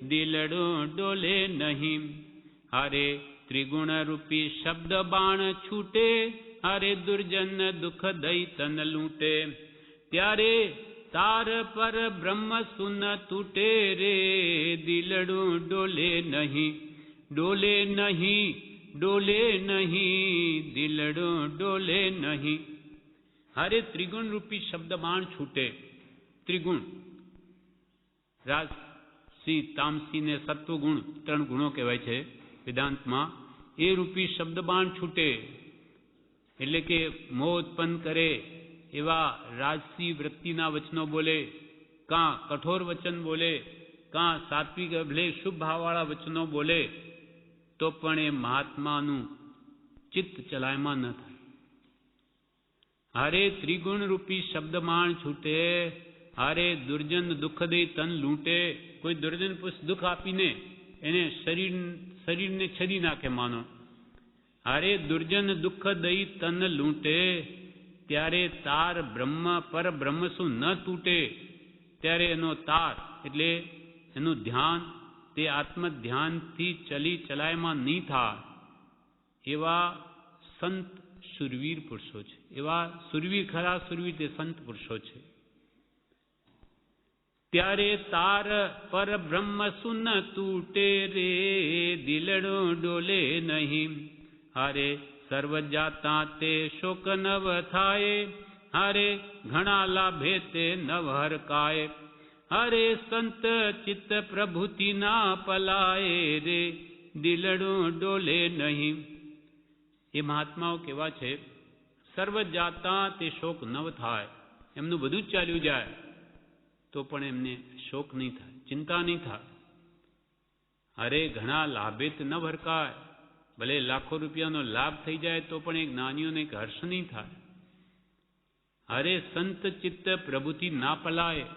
દિલડું ડોલે નહીં. અરે ત્રિગુણ રૂપી શબ્દ બાણ છૂટે, અરે દુર્જન દુઃખ દઈ તન લૂંટે. ત્યારે તાર પર બ્રહ્મ સુન તૂટે રે, દિલડું ડોલે નહીં, ડોલે નહીં, ડોલે નહીં, દિલડું ડોલે નહીં. અરે ત્રિગુણ રૂપી શબ્દ બાણ છૂટે. ત્રિગુણ રાજસી, તામસી ને સત્વગુણ 3 ગુણો કહેવાય છે વેદાંતમાં. એ રૂપી શબ્દ બાણ છૂટે એટલે કે મોહ ઉત્પન્ન કરે એવા રાજસી વૃત્તિના વચનો બોલે, કાં કઠોર વચન બોલે, કાં સાત્વિક ભલે શુભ ભાવવાળા વચનો બોલે, તો પણ એ મહાત્માનું ચિત્ત ચલાયમાં ન થાય. હારે ત્રિગુણ રૂપી શબ્દમાણ છૂટે, હારે દુર્જન દુઃખ દઈ તન લૂંટે. કોઈ દુર્જન પુરુષ દુઃખ આપીને એને શરીરને છરી નાખે માનો. હારે દુર્જન દુઃખ દઈ તન લૂંટે, ત્યારે તાર બ્રહ્મ પર બ્રહ્મ શું ન તૂટે. ત્યારે એનો તાર એટલે એનું ધ્યાન તે આત્મ ધ્યાનથી ચલાયમાં નહીં થાય. એવા સંત સુરવીર પુરુષો છે. એવા સુરવીર, ખરા સુરવીર તે સંત પુરુષો છે. ત્યારે તાર પર બ્રહ્મ સુન તૂટે રે, દિલડો ડોલે નહીં. હારે સર્વ જાતા તે શોક નવ થાય, હારે ઘણા લાભે તે નવ હરકાય. હરે સંત ચિત્ત પ્રભુતિ ના પલાય રે, દિલડું ડોલે નહીં. એ મહાત્માઓ કેવા છે? સર્વ જાતા તે શોક નવ થાય. એમનું બધું જ ચાલ્યું જાય તો પણ એમને શોક નહીં થાય, ચિંતા નહીં થાય. અરે ઘણા લાભે તે ન ભરકાય. ભલે લાખો રૂપિયાનો લાભ થઈ જાય તો પણ એક જ્ઞાનીઓને એક હર્ષ નહીં થાય. અરે સંત ચિત્ત પ્રભુતિ ના પલાય.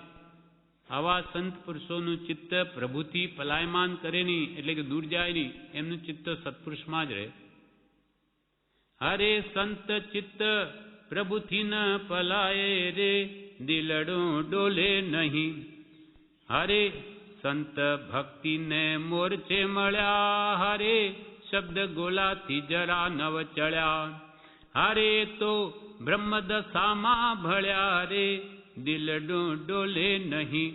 આવા સંત પુરુષોનું ચિત્ત પ્રભુતિ પલાયમાન કરે નહીં, એટલે કે દૂર જાય નહીં. એમનું ચિત્ત સત્પુરુષમાં જ રહે. હરે સંત ચિત્ત પ્રભુતિ ન પલાય રે, દિલડું ડોલે નહીં. હરે સંત ભક્તિને મોરચે મળ્યા, હરે શબ્દ ગોલાથી જરા નવ ચડ્યા. હરે તો બ્રહ્મ દશામાં ભળ્યા રે, દિલડું ડોલે નહીં,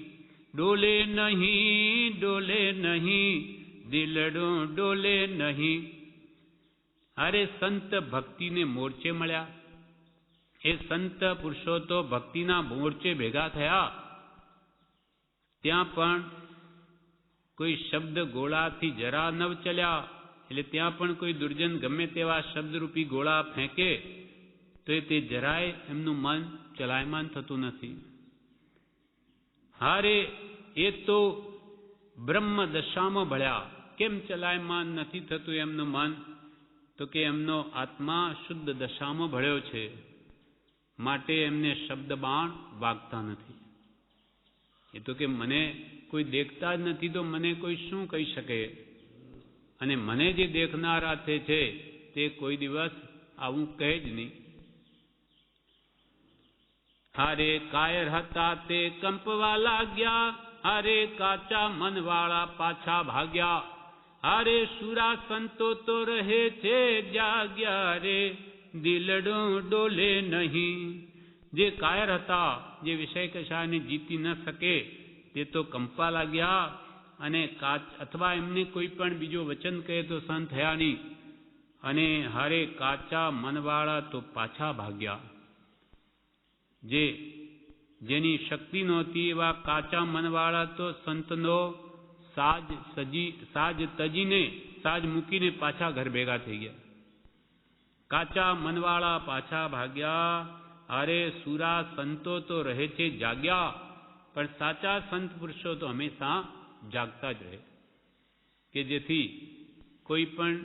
ડોલે નહીં, ડોલે નહીં, દિલડું ડોલે નહીં. અરે સંત ભક્તિને મોરચે મળ્યા. એ સંત પુરુષો તો ભક્તિના મોરચે ભેગા થયા, ત્યાં પણ કોઈ શબ્દ ગોળાથી જરા નવ ચલ્યા. એટલે ત્યાં પણ કોઈ દુર્જન ગમે તેવા શબ્દરૂપી ગોળા ફેંકે તો તે જરાય એમનું મન ચલાયમાન થતું નથી. હારે એ તો બ્રહ્મ દશામાં ભળ્યા. કેમ ચલાયમાન નથી થતું એમનું મન? તો કે એમનો આત્મા શુદ્ધ દશામાં ભળ્યો છે, માટે એમને શબ્દ બાણ વાગતા નથી. એ તો કે મને કોઈ દેખતા જ નથી તો મને કોઈ શું કહી શકે? અને મને જે દેખનારા છે તે કોઈ દિવસ આવું કહે જ નહીં. હારે કાયર હતા તે કંપવા લાગ્યા, હારે કાચા મનવાળા પાછા ભાગ્યા. હારે સુરા સંતો તો રહે છે જાગ્યા રે, દિલડું ડોલે નહીં. જે કાયર હતા, જે વિષય કશાને જીતી ન શકે તે તો કંપવા લાગ્યા અને અથવા એમને કોઈ પણ બીજો વચન કહે તો સહન થયા નહીં. અને હારે કાચા મનવાળા તો પાછા ભાગ્યા. જેની શક્તિ નહોતી એવા કાચા મનવાળા તો સંતનો સાજ તજીને સાજ મૂકીને પાછા ઘર ભેગા થઈ ગયા. કાચા મનવાળા પાછા ભાગ્યા. અરે સુરા સંતો તો રહે છે જાગ્યા, પણ સાચા સંત પુરુષો તો હંમેશા જાગતા જ રહે, કે જેથી કોઈ પણ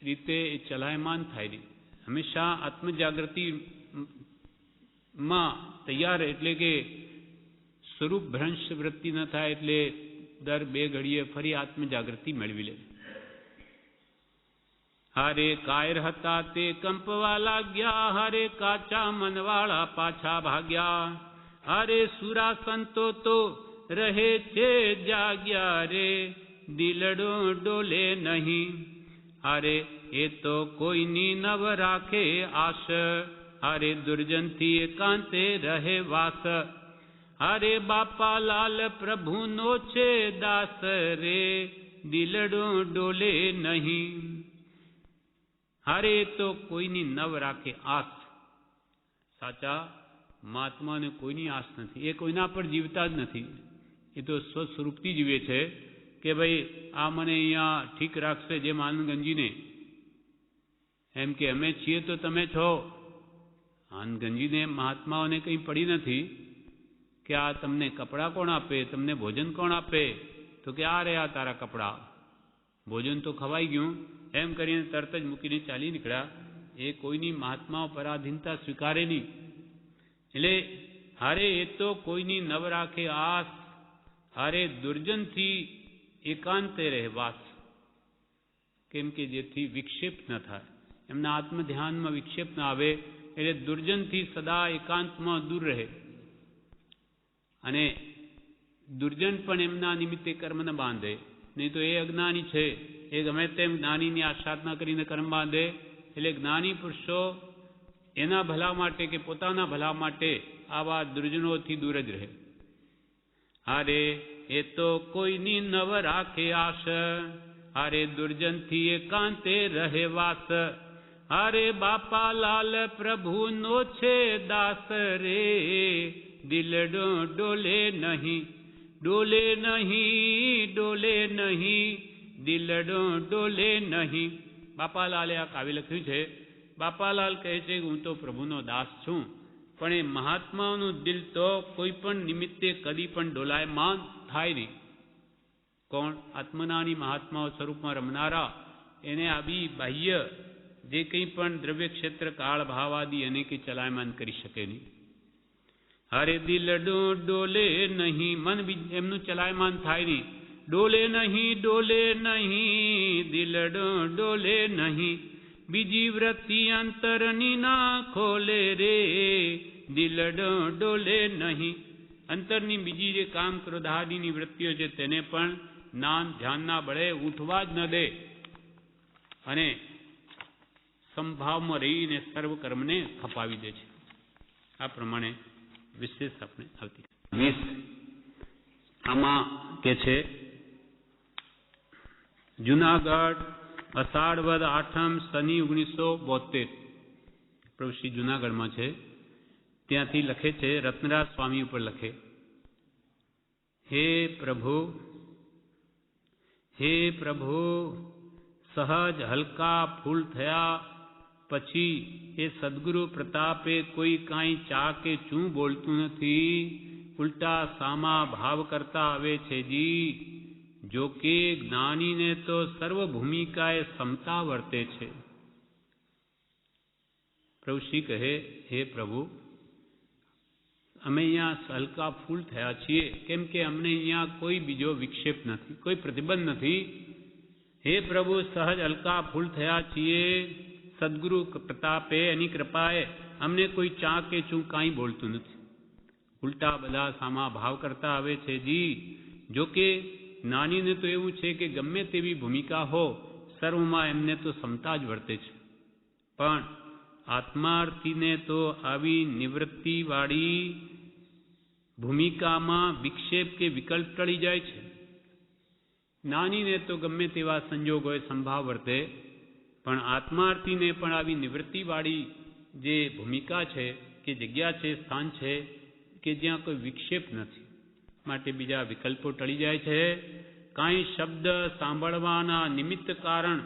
રીતે એ ચલાયમાન થાય નહીં. હંમેશા આત્મજાગૃતિમાં તૈયાર, એટલે કે સ્વરૂપ ભ્રંશ વૃત્તિ ન થાય, એટલે દર 2 ઘડીએ ફરી આત્મજાગૃતિ મેળવી લે. હારે કાયર હતા તે કંપવા લાગ્યા, હારે કાચા મનવાળા પાછા ભાગ્યા. હારે સુરા સંતો તો રહે છે જાગ્યા રે, દિલડો ડોલે નહીં. હારે એ તો કોઈની નવ રાખે આશ, હારે દુર્જનથી એકાંતે રહે વાસ. હારે બાપા લાલ પ્રભુનો છે દાસ રે, દિલડો ડોલે નહીં. હારે તો કોઈની નવ રાખે આસ. સાચા મહાત્માને કોઈની આસ નથી, એ કોઈના પર જીવતા જ નથી. એ તો સ્વસ્વરૂપથી જીવે છે કે ભાઈ આ મને અહીંયા ઠીક રાખશે. જેમ આનંદગંજીને એમ કે અમે છીએ તો તમે છો. આનંદગંજીને મહાત્માઓને કંઈ પડી નથી કે આ તમને કપડાં કોણ આપે, તમને ભોજન કોણ આપે, તો કે આ રહ્યા તારા કપડાં, ભોજન તો ખવાઈ ગયું, એમ કરીને તરત જ મૂકીને ચાલી નીકળ્યા. એ કોઈની મહાત્માઓ પરાધીનતા સ્વીકારે નહીં. એટલે હારે એ તો કોઈની નવ રાખે આસ, હારે દુર્જનથી એકાંતે રહે વાસ. કેમ કે જેથી વિક્ષેપ ન થાય, એમના આત્મધ્યાનમાં વિક્ષેપ ન આવે, એટલે દુર્જનથી સદા એકાંતમાં દૂર રહે. અને દુર્જન પણ એમના નિમિત્તે કર્મ ન બાંધે. નહીં તો એ અજ્ઞાની છે, એ ગમે તેમ જ્ઞાનીની આસાધના કરીને કર્મ બાંધે. એટલે જ્ઞાની પુરુષો એના ભલા માટે કે પોતાના ભલા માટે આવા દુર્જનોથી દૂર જ રહે. હારે એ તો કોઈની નવ રાખે આશ, હારે દુર્જનથી એકાંતે રહે વાસ. હારે બાપા લાલ પ્રભુનો છે દાસ રે, દિલડો ડોલે નહીં. ડોલે નહીં, ડોલે નહીં, દિલડો ડોલે નહીં. બાપાલાલે આ કાવ્ય લખ્યું છે. બાપાલાલ કહે છે કે હું તો પ્રભુનો દાસ છું, પણ એ મહાત્માઓનું દિલ તો કોઈ પણ નિમિત્તે કદી પણ ડોલાયમાન થાય નહીં. કોણ? આત્મનાની મહાત્માઓ સ્વરૂપમાં રમનારા. એને આવી બાહ્ય જે કંઈ પણ દ્રવ્ય ક્ષેત્ર કાળ ભાવ આદિ એને કંઈ ચલાયમાન કરી શકે નહીં. હારે દિલડો ડોલે નહીં, મન એમનું ચલાયમાન થાય નહીં. ડોલે નહીં, ડોલે નહીં, દિલડો ડોલે નહીં. બીજી વૃત્તિ અંતરની ના ખોલે રે, દિલડો ડોલે નહીં. અંતરની બીજી જે કામ ક્રોધાદિની વૃત્તિઓ છે તેને પણ જ્ઞાન ધ્યાનના બળે ઉઠવા જ ન દે, અને સંભાવમાં રહીને સર્વ કર્મને ખપાવી દે છે. આ પ્રમાણે વિશેષ આપણે આવતી 20 આમાં કે છે જુનાગઢ અષાઢ વદ આઠમ સની 1972 પ્રભુ શ્રી જુનાગઢમાં છે. ત્યાંથી લખે છે, રત્નરાજ સ્વામી ઉપર લખે, હે પ્રભુ, હે પ્રભુ, સહજ હલકા ફૂલ થયા પછી એ સદગુરુ પ્રતાપે કોઈ કાંઈ ચા કે ચૂં બોલતું નથી, ઉલટા સામા ભાવ કરતા આવે છે જી. જો કે જ્ઞાનીને તો સર્વ ભૂમિકાએ સમતા વર્તે છે. પ્રભુ શ્રી કહે, હે પ્રભુ, અમે અહીંયા હલકા ફૂલ થયા છીએ કેમ કે અમને અહીંયા કોઈ બીજો વિક્ષેપ નથી, કોઈ પ્રતિબંધ નથી. હે પ્રભુ, સહજ હલકા ફૂલ થયા છીએ સદગુરુ પ્રતાપે, એની કૃપાએ અમને કોઈ ચા કે ચૂં કાંઈ બોલતું નથી, ઉલટા બધા સામા ભાવ કરતા આવે છે જી. જોકે જ્ઞાનીને તો એવું છે કે ગમે તેવી ભૂમિકા હો સર્વમાં એમને તો સમતા જ વર્તે છે, પણ આત્માર્થીને તો આવી નિવૃત્તિવાળી ભૂમિકામાં વિક્ષેપ કે વિકલ્પ ટળી જાય છે. જ્ઞાનીને તો ગમે તેવા સંજોગોએ સંભાવ વર્તે, પણ આત્માર્થીને પણ આવી નિવૃત્તિવાળી જે ભૂમિકા છે કે જગ્યા છે, સ્થાન છે કે જ્યાં કોઈ વિક્ષેપ નથી, માટે બીજા વિકલ્પો ટળી જાય છે. કાંઈ શબ્દ સાંભળવાના નિમિત્ત કારણ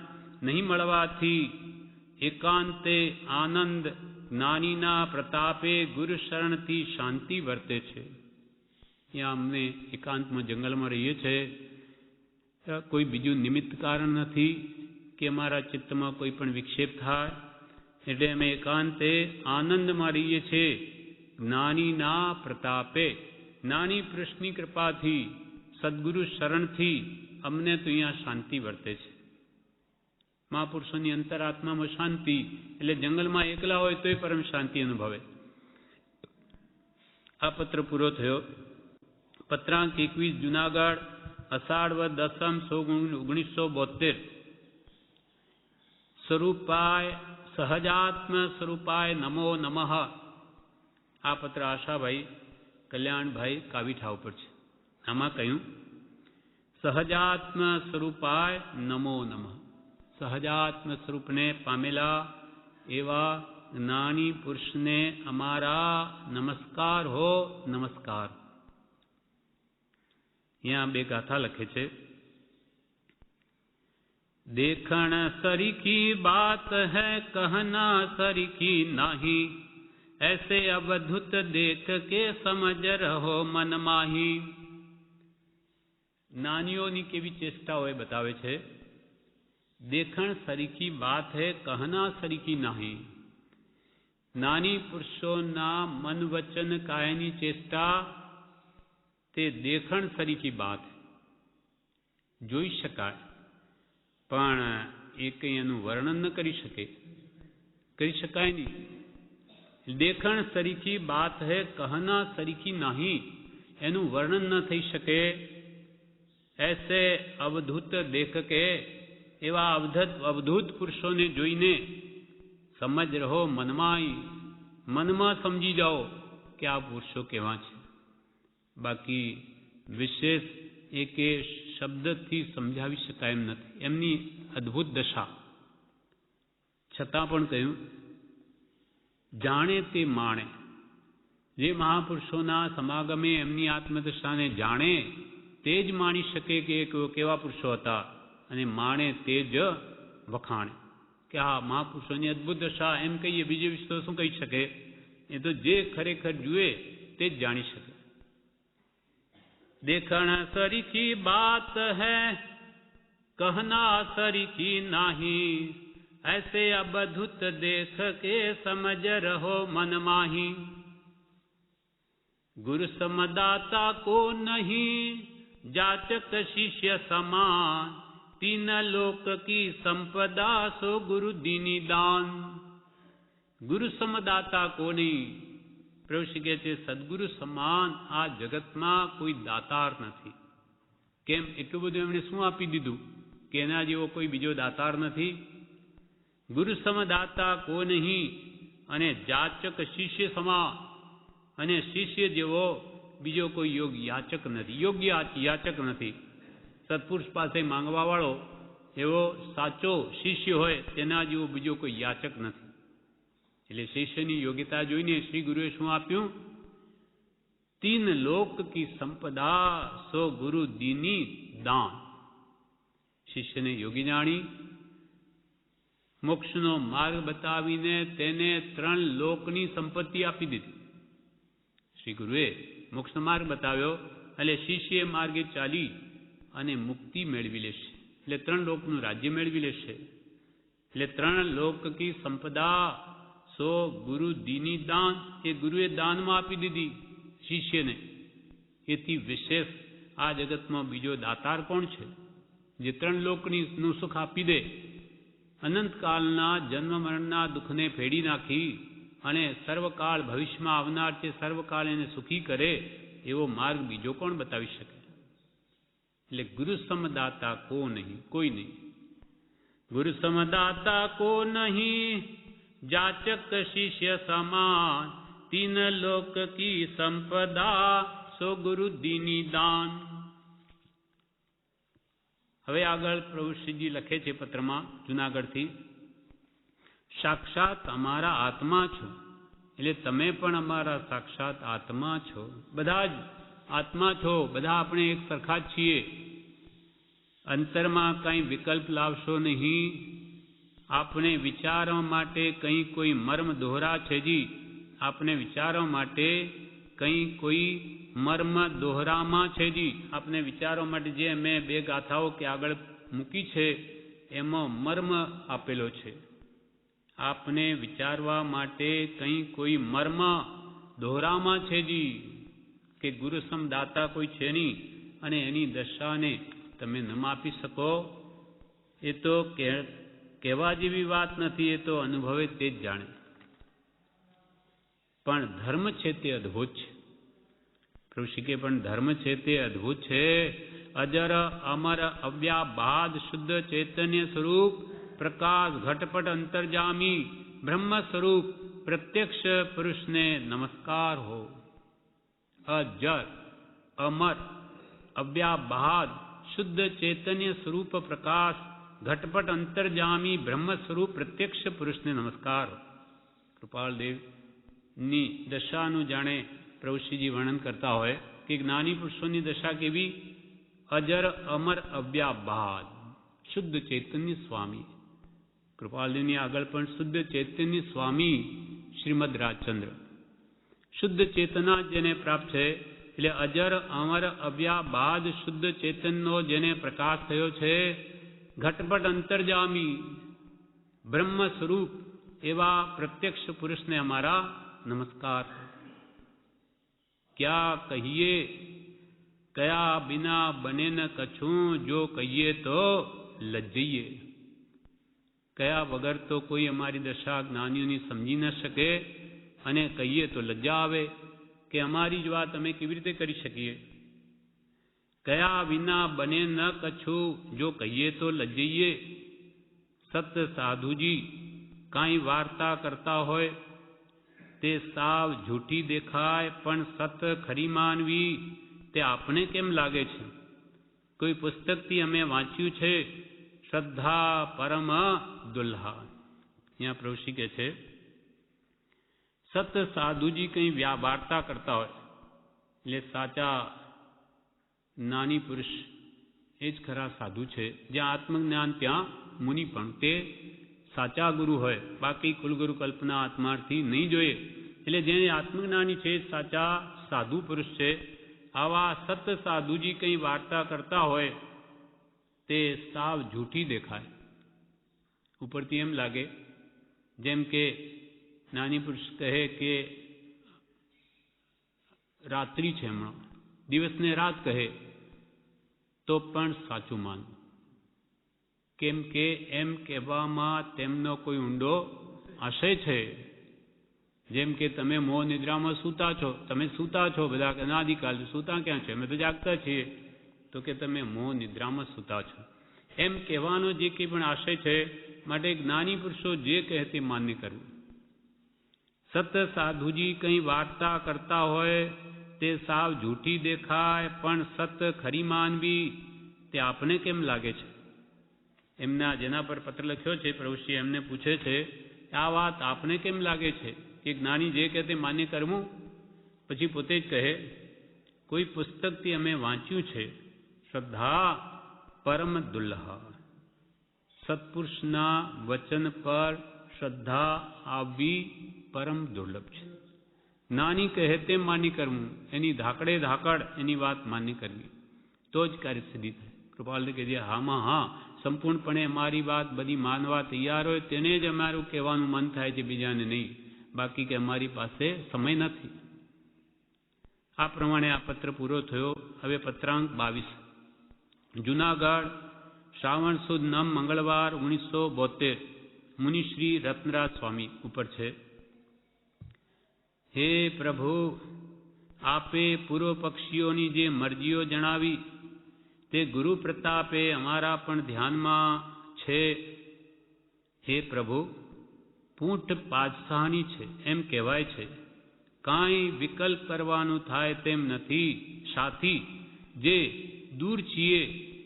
નહીં મળવાથી એકાંતે આનંદ જ્ઞાનીના પ્રતાપે ગુરુ શરણથી શાંતિ વર્તે છે. ત્યાં અમને એકાંતમાં જંગલમાં રહીએ છીએ, કોઈ બીજું નિમિત્ત કારણ નથી કે અમારા ચિત્તમાં કોઈ પણ વિક્ષેપ થાય, એટલે અમે એકાંતે આનંદમાં રહીએ છીએ. જ્ઞાનીના પ્રતાપે, જ્ઞાની પુરુષની કૃપાથી, સદગુરુ શરણથી અમને તો અહીંયા શાંતિ વર્તે છે. મહાપુરુષોની અંતરાત્મામાં શાંતિ, એટલે જંગલમાં એકલા હોય તોય પરમ શાંતિ અનુભવે. આ પત્ર પૂરો થયો. પત્રાંક 21 જુનાગઢ, અષાઢ દસમ 1972. સ્વરૂપાય સહજાત્મ સ્વરૂપાય નમો નમઃ. આ પત્ર આશાભાઈ કલ્યાણભાઈ કાવીઠા ઉપર છે. આમાં કહ્યું, સહજાત્મ સ્વરૂપાય નમો નમઃ. સહજાત્મ સ્વરૂપને પામેલા એવા જ્ઞાની પુરુષને અમારા નમસ્કાર હો, નમસ્કાર. यहाँ बे गाथा लखे छे. देखण सरीखी बात है कहना सरीखी नाही, ऐसे अवधुत देख के समझ रहो मन माही. ज्ञानियों केवी चेष्टाओ बतावे छे. देखण सरीखी बात है कहना सरीखी नहीं. ज्ञानी पुरुषोना मन वचन कायनी चेष्टा તે દેખણ સરીખી બાત જોઈ શકાય, પણ એ કંઈ એનું વર્ણન ન કરી શકાય નહીં. દેખણ સરીખી બાત હૈ કહના સરીખી નહીં, એનું વર્ણન ન થઈ શકે. એસે અવધૂત દેખ કે, એવા અવધૂત પુરુષોને જોઈને સમજ રહો મનમાં સમજી જાઓ કે આ પુરુષો કેવા છે. બાકી વિશેષ એકે શબ્દથી સમજાવી શકાય એમ નથી, એમની અદ્ભુત દશા. છતાં પણ કહ્યું, જાણે તે માણે. જે મહાપુરુષોના સમાગમે એમની આત્મદશાને જાણે તે જ માણી શકે કે કેવા પુરુષો હતા, અને માણે તે જ વખાણે કે હા મહાપુરુષોની અદ્ભુત દશા. એમ કહીએ બીજે વિશે તો શું કહી શકે? એ તો જે ખરેખર જુએ તે જ જાણી શકે. देखण सरीखी बात है कहना सरीखी नहीं, ऐसे अबधुत देख के समझ रहो मन माही. गुरु समदाता को नहीं जाचक शिष्य समान, तीन लोक की संपदा सो गुरु दीनी दान. गुरु समदाता को नहीं. પ્રભુ શ્રી કહે છે, સદગુરુ સમાન આ જગતમાં કોઈ દાતાર નથી. કેમ? એટલું બધું એમણે શું આપી દીધું કે એના જેવો કોઈ બીજો દાતાર નથી. ગુરુ સમદાતા કો નહીં, અને જાચક શિષ્ય સમાન, અને શિષ્ય જેવો બીજો કોઈ યોગ યાચક નથી, યોગ્ય યાચક નથી. સત્પુરુષ પાસે માંગવા વાળો એવો સાચો શિષ્ય હોય તેના જેવો બીજો કોઈ યાચક નથી. એટલે શિષ્યની યોગ્યતા જોઈને શ્રી ગુરુએ શું આપ્યું? તીન લોક કી સંપદા સો ગુરુ દીની દાન. શિષ્યને યોગી જાણી મોક્ષનો માર્ગ બતાવીને તેને 3 લોકની સંપત્તિ આપી દીધી. શ્રી ગુરુએ મોક્ષનો માર્ગ બતાવ્યો, એટલે શિષ્ય માર્ગે ચાલી અને મુક્તિ મેળવી લેશે, એટલે 3 લોકનું રાજ્ય મેળવી લેશે. એટલે 3 લોક કી સંપદા સો ગુરુ દીની દાન, એ ગુરુએ દાનમાં આપી દીધી શિષ્યને. એથી વિશેષ આ જગતમાં બીજો દાતાર કોણ છે જે 3 લોકનું સુખ આપી દે, અનંતકાળના જન્મ મરણના દુઃખને ફેડી નાખી અને સર્વકાળ ભવિષ્યમાં આવનાર છે સર્વકાળ એને સુખી કરે એવો માર્ગ બીજો કોણ બતાવી શકે? એટલે ગુરુ સમદાતા કો નહીં, કોઈ નહીં. ગુરુ સમદાતા કો નહીં जाचक शिष्य समान, तीन लोक की संपदा सो गुरु दीनी दान. હવે આગળ પ્રભુ શ્રીજી લખે છે પત્રમાં જુનાગઢથી, સાક્ષાત અમારા આત્મા છો. એટલે તમે પણ અમારા સાક્ષાત આત્મા છો. બધા જ આત્મા છો. બધા આપણે એક સરખા જ છીએ. અંતરમાં કંઈ વિકલ્પ લાવશો નહીં. આપણે વિચારવા માટે કંઈ કોઈ મર્મ દોહરા છે જી. આપણે વિચારવા માટે કંઈ કોઈ મર્મ દોહરામાં છે જી. આપણે વિચારવા માટે જે મેં બે ગાથાઓ કે આગળ મૂકી છે એમાં મર્મ આપેલો છે. આપને વિચારવા માટે કંઈ કોઈ મર્મ દોહરામાં છે જી કે ગુરુસમ દાતા કોઈ છે નહીં અને એની દશાને તમે ન માપી શકો. એ તો કહેવા જેવી વાત નથી. એ તો અનુભવે તે જ જાણે. પણ ધર્મ છે તે અદ્ભુત છે. પ્રભુ શ્રી કે પણ ધર્મ છે તે અદ્ભુત છે. અજર અમર અવ્યાબાદ શુદ્ધ ચૈતન્ય સ્વરૂપ પ્રકાશ ઘટપટ અંતર્જામી બ્રહ્મ સ્વરૂપ પ્રત્યક્ષ પુરુષને નમસ્કાર હો. અજર અમર અવ્યાબાદ શુદ્ધ ચૈતન્ય સ્વરૂપ પ્રકાશ ઘટપટ અંતર્જામી બ્રહ્મ સ્વરૂપ પ્રત્યક્ષ પુરુષને નમસ્કાર. કૃપાલદેવની દશાનું જાણે પ્રભુશ્રીજી વર્ણન કરતા હોય કે જ્ઞાની પુરુષોની દશા કેવી? અજર અમર અવ્યાબાદ શુદ્ધ ચૈતન્ય સ્વામી. કૃપાલદેવની આગળ પણ શુદ્ધ ચૈતન્ય સ્વામી શ્રીમદ રાજચંદ્ર. શુદ્ધ ચેતના જેને પ્રાપ્ત છે એટલે અજર અમર અવ્યાબાદ શુદ્ધ ચેતનનો જેને પ્રકાશ થયો છે, ઘટપટ અંતર્જામી બ્રહ્મ સ્વરૂપ એવા પ્રત્યક્ષ પુરુષને અમારા નમસ્કાર. ક્યાં કહીએ કયા બિના બને ન કછું, જો કહીએ તો લજ્જઈએ. કયા વગર તો કોઈ અમારી દશા જ્ઞાનીઓની સમજી ન શકે અને કહીએ તો લજ્જા આવે કે અમારી જ વાત અમે કેવી રીતે કરી શકીએ. કયા વિના બને ન કછું, જો કહીએ તો લજ્જઈએ. સત સાધુજી કાંઈ વાર્તા કરતા હોય તે સાવ જૂઠી દેખાય પણ સત ખરી માનવી તે આપણે કેમ લાગે છે? કોઈ પુસ્તકથી અમે વાંચ્યું છે, શ્રદ્ધા પરમ દુલ્હા. અહીંયા પ્રભુશ્રી કહે છે સત સાધુજી કંઈ વાર્તા કરતા હોય એટલે સાચા જ્ઞાની પુરુષ એ જ ખરા સાધુ છે. જ્યાં આત્મજ્ઞાન ત્યાં મુનિ પણ તે સાચા ગુરુ હોય. બાકી કુલગુરુ કલ્પના આત્માર્થી નહીં જોઈએ. એટલે જેને આત્મજ્ઞાની છે સાચા સાધુ પુરુષ છે. આવા સત સાધુજી કંઈ વાર્તા કરતા હોય તે સાવ જૂઠી દેખાય. ઉપરથી એમ લાગે જેમ કે જ્ઞાની પુરુષ કહે કે રાત્રિ છે હમણાં, દિવસને રાત કહે તો પણ સાચું માનવું. કેમ કે એમ કહેવામાં તેમનો કોઈ ઊંડો આશય છે. જેમ કે તમે મોહ નિદ્રામાં સૂતા છો, તમે સૂતા છો બધા અનાદિકાલ સૂતા ક્યાં છે? અમે તો જાગતા છીએ. તો કે તમે મોહ નિદ્રામાં સૂતા છો એમ કહેવાનો જે કંઈ પણ આશય છે. માટે જ્ઞાની પુરુષો જે કહે તે માન્ય કરવું. સત સાધુજી કંઈ વાર્તા કરતા હોય તે સાવ જૂઠી દેખાય પણ સત ખરી માનવી તે આપને કેમ લાગે છે? એમના જેના પર પત્ર લખ્યો છે પ્રભુશ્રી એમને પૂછે છે આ વાત આપને કેમ લાગે છે કે જ્ઞાની જે કહે તે માન્ય કરવું? પછી પોતે જ કહે કોઈ પુસ્તકથી અમે વાંચ્યું છે, શ્રદ્ધા પરમ દુલ્હા. સત્પુરુષના વચન પર શ્રદ્ધા આવવી પરમ દુર્લભ છે. જ્ઞાની કહે તેમ માન્ય કરવું, એની ધાકડે ધાકડ એની વાત માન્ય કરવી તો જ કાર્યસિદ્ધિ થાય. કૃપાલજી કહે છે હામાં હા, સંપૂર્ણપણે અમારી વાત બધી માનવા તૈયાર હોય તેને જ અમારું કહેવાનું મન થાય છે, બીજાને નહીં. બાકી કે અમારી પાસે સમય નથી. આ પ્રમાણે આ પત્ર પૂરો થયો. હવે પત્રાંક 22. જુનાગઢ શ્રાવણ સુદ નમ મંગળવાર 1972 મુનિશ્રી રત્નરાજ સ્વામી ઉપર છે. હે પ્રભુ, આપે પૂર્વ પક્ષીઓની જે મરજીઓ જણાવી તે ગુરુ પ્રતાપે અમારા પણ ધ્યાનમાં છે. હે પ્રભુ, પૂંઠ પાછાની છે એમ કહેવાય છે. કાંઈ વિકલ્પ કરવાનું થાય તેમ નથી. સાથી જે દૂર છીએ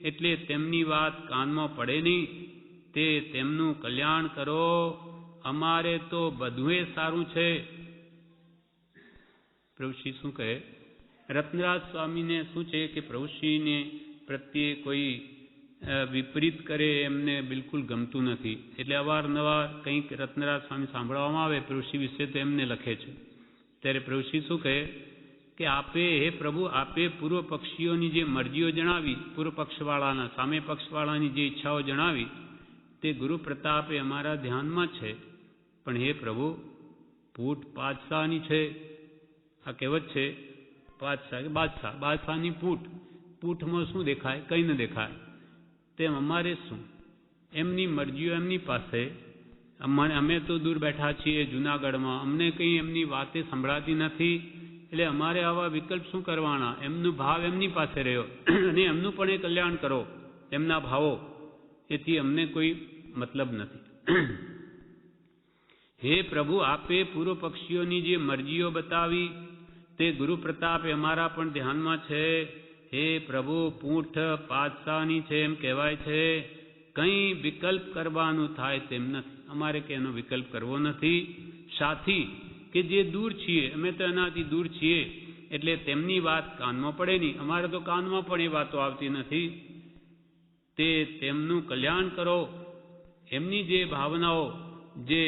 એટલે તેમની વાત કાનમાં પડે નહીં. તે તેમનું કલ્યાણ કરો અમારે તો બધુંય સારું છે. પ્રભુશ્રી શું કહે? રત્નરાજ સ્વામીને શું છે કે પ્રભુશ્રીને પ્રત્યે કોઈ વિપરીત કરે એમને બિલકુલ ગમતું નથી. એટલે અવારનવાર કંઈક રત્નરાજ સ્વામી સાંભળવામાં આવે પ્રભુશ્રી વિશે તો એમને લખે છે. ત્યારે પ્રભુશ્રી શું કહે કે આપે, હે પ્રભુ, આપે પૂર્વ પક્ષીઓની જે મરજીઓ જણાવી, પૂર્વ પક્ષવાળાના, સામે પક્ષવાળાની જે ઈચ્છાઓ જણાવી, તે ગુરુ પ્રતાપે અમારા ધ્યાનમાં છે. પણ હે પ્રભુ, પૂઠ બાદશાહની છે. આ કહેવત છે, બાદશાહની પૂઠમાં શું દેખાય? કંઈ ન દેખાય. તેમ અમારે શું? એમની મરજીઓ એમની પાસે. અમે તો દૂર બેઠા છીએ જૂનાગઢમાં, અમને કંઈ એમની વાતે સંભળાતી નથી. એટલે અમારે આવા વિકલ્પ શું કરવાના? એમનો ભાવ એમની પાસે રહ્યો અને એમનું પણ એ કલ્યાણ કરો, એમના ભાવો. એથી અમને કોઈ મતલબ નથી. હે પ્રભુ, આપે પૂર્વ પક્ષીઓની જે મરજીઓ બતાવી તે ગુરુ પ્રતાપે અમારા પણ ધ્યાનમાં છે. હે પ્રભુ, પૂંઠ પાદશાહની છે એમ કહેવાય છે. કંઈ વિકલ્પ કરવાનું થાય તેમ નથી. અમારે કે એનો વિકલ્પ કરવો નથી. સાથી કે જે દૂર છીએ, અમે તો એનાથી દૂર છીએ, એટલે તેમની વાત કાનમાં પડે નહીં. અમારે તો કાનમાં પણ એ વાતો આવતી નથી. તે તેમનું કલ્યાણ કરો. એમની જે ભાવનાઓ, જે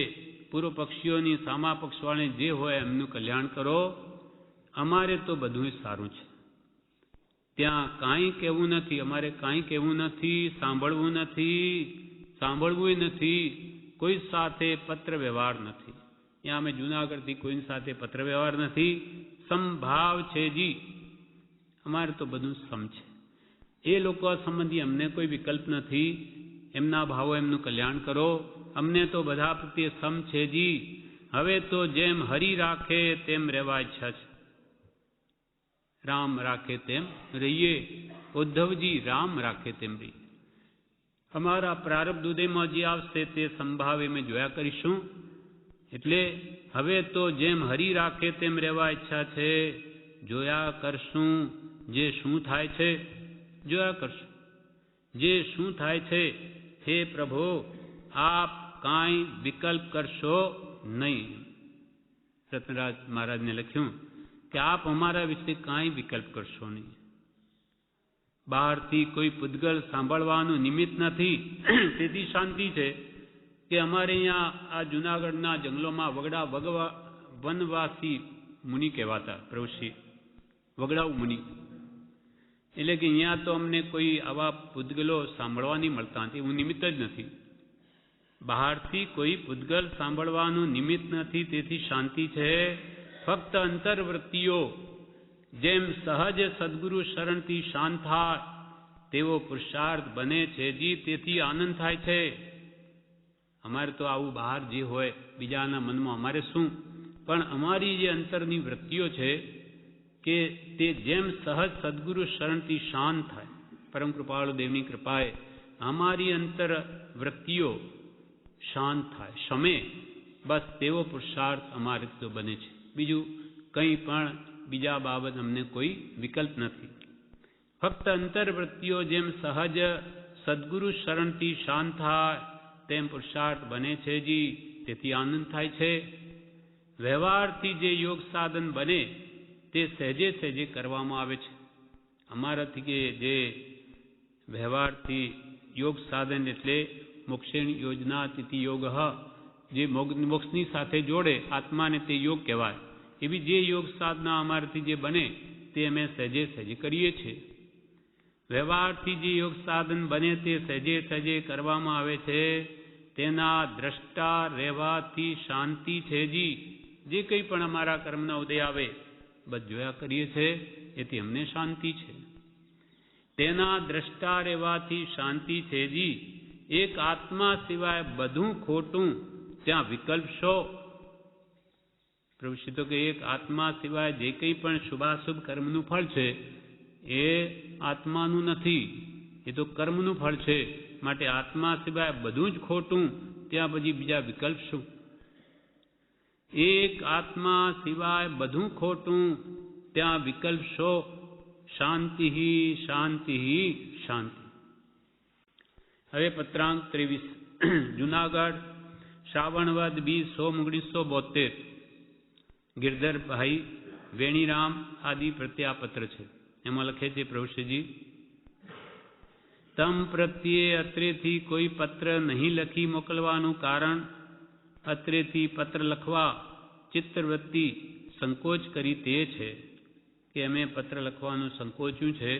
પૂર્વ પક્ષીઓની, સામા પક્ષવાળાની જે હોય એમનું કલ્યાણ કરો. અમારે તો બધું સારું છે. ત્યાં કાંઈ કહેવું નથી. અમારે કાંઈ કહેવું નથી, સાંભળવું નથી. કોઈ સાથે પત્ર વ્યવહાર નથી. ત્યાં અમે જૂનાગઢથી કોઈની સાથે પત્ર વ્યવહાર નથી. સમભાવ છે જી. અમારે તો બધું સમ છે. એ લોકો સંબંધી અમને કોઈ વિકલ્પ નથી. એમના ભાવો એમનું કલ્યાણ કરો. અમને તો બધા પ્રત્યે સમ છે જી. હવે તો જેમ હરિ રાખે તેમ રહેવા ઈચ્છા છે. રામ રાખે તેમ રહીએ. ઉદ્ધવજી, રામ રાખે તેમ રહીએ. અમારા પ્રારબ્ધ ઉદયમાં જે આવશે તે સંભાવે અમે જોયા કરીશું. એટલે હવે તો જેમ હરિ રાખે તેમ રહેવા ઈચ્છા છે. જોયા કરશું જે શું થાય છે. જોયા કરશું જે શું થાય છે. હે પ્રભુ, આપ કાંઈ વિકલ્પ કરશો નહીં. રત્નરાજ મહારાજને લખ્યું કે આપ અમારા વિશે કાંઈ વિકલ્પ કરશો નહીં. બહારથી કોઈ પૂતગલ સાંભળવાનું નિમિત્ત નથી. તેથી શાંતિ છે કે અમારે અહીંયા આ જૂનાગઢના જંગલોમાં વનવાસી મુનિ કહેવાતા પ્રભુશ્રી, વગડાઉ મુનિ. એટલે કે અહીંયા તો અમને કોઈ આવા પૂતગલો સાંભળવા નહીં મળતા. એવું નિમિત્ત જ નથી. બહારથી કોઈ પૂતગલ સાંભળવાનું નિમિત્ત નથી. તેથી શાંતિ છે. ફક્ત અંતર્વૃત્તિઓ જેમ સહજ સદગુરુ શરણથી શાંત થાય તેવો પુરુષાર્થ બને છે જી. તેથી આનંદ થાય છે. અમારે તો આવું બહાર જે હોય બીજાના મનમાં અમારે શું, પણ અમારી જે અંતરની વૃત્તિઓ છે કે તે જેમ સહજ સદગુરુ શરણથી શાંત થાય, પરમ કૃપાળુ દેવની કૃપાએ અમારી અંતર વૃત્તિઓ શાંત થાય, શમે, બસ તેવો પુરુષાર્થ અમારે તો બને છે. બીજું કંઈ પણ બીજા બાબત અમને કોઈ વિકલ્પ નથી. ફક્ત અંતરવૃત્તિઓ જેમ સહજ સદગુરુ શરણથી શાંત થાય તેમ પુરુષાર્થ બને છે જી. તેથી આનંદ થાય છે. વ્યવહારથી જે યોગ સાધન બને તે સહેજે સહેજે કરવામાં આવે છે. અમારાથી કે જે વ્યવહારથી યોગ સાધન એટલે મોક્ષેણ યોજના તિથિ યોગ, જે મોક્ષની સાથે જોડે આત્માને તે યોગ કહેવાય. એવી જે યોગ સાધના અમારાથી જે બને તે અમે સહેજે સહેજે કરીએ છીએ. વ્યવહારથી જે યોગ સાધન બને તે સહેજે સહેજે કરવામાં આવે છે. તેના દ્રષ્ટા રહેવાથી શાંતિ છે જી. જે કંઈ પણ અમારા કર્મના ઉદય આવે બસ જોયા કરીએ છીએ. એથી અમને શાંતિ છે. તેના દ્રષ્ટા રહેવાથી શાંતિ છે જી. એક આત્મા સિવાય બધું ખોટું, ત્યાં વિકલ્પ શો? પ્રભુશ્રી તો કે એક આત્મા સિવાય જે કંઈ પણ શુભાશુભ કર્મનું ફળ છે એ આત્માનું નથી, એ તો કર્મનું ફળ છે. માટે આત્મા સિવાય બધું જ ખોટું, ત્યાં પછી બીજા વિકલ્પ શું? એક આત્મા સિવાય બધું ખોટું, ત્યાં વિકલ્પ શો? શાંતિ શાંતિ શાંતિ. હવે પત્રાંક 23 જૂનાગઢ શ્રાવણવદ બીજ 1972 ગિરધરભાઈ વેણીરામ આદિ પ્રત્યે આ પત્ર છે. એમાં લખે છે પ્રભુશ્રીજી, તમ પ્રત્યે અત્રેથી કોઈ પત્ર નહીં લખી મોકલવાનું કારણ અત્રેથી પત્ર લખવા ચિત્તવૃત્તિ સંકોચ કરી તે છે કે અમે પત્ર લખવાનું સંકોચ્યું છે,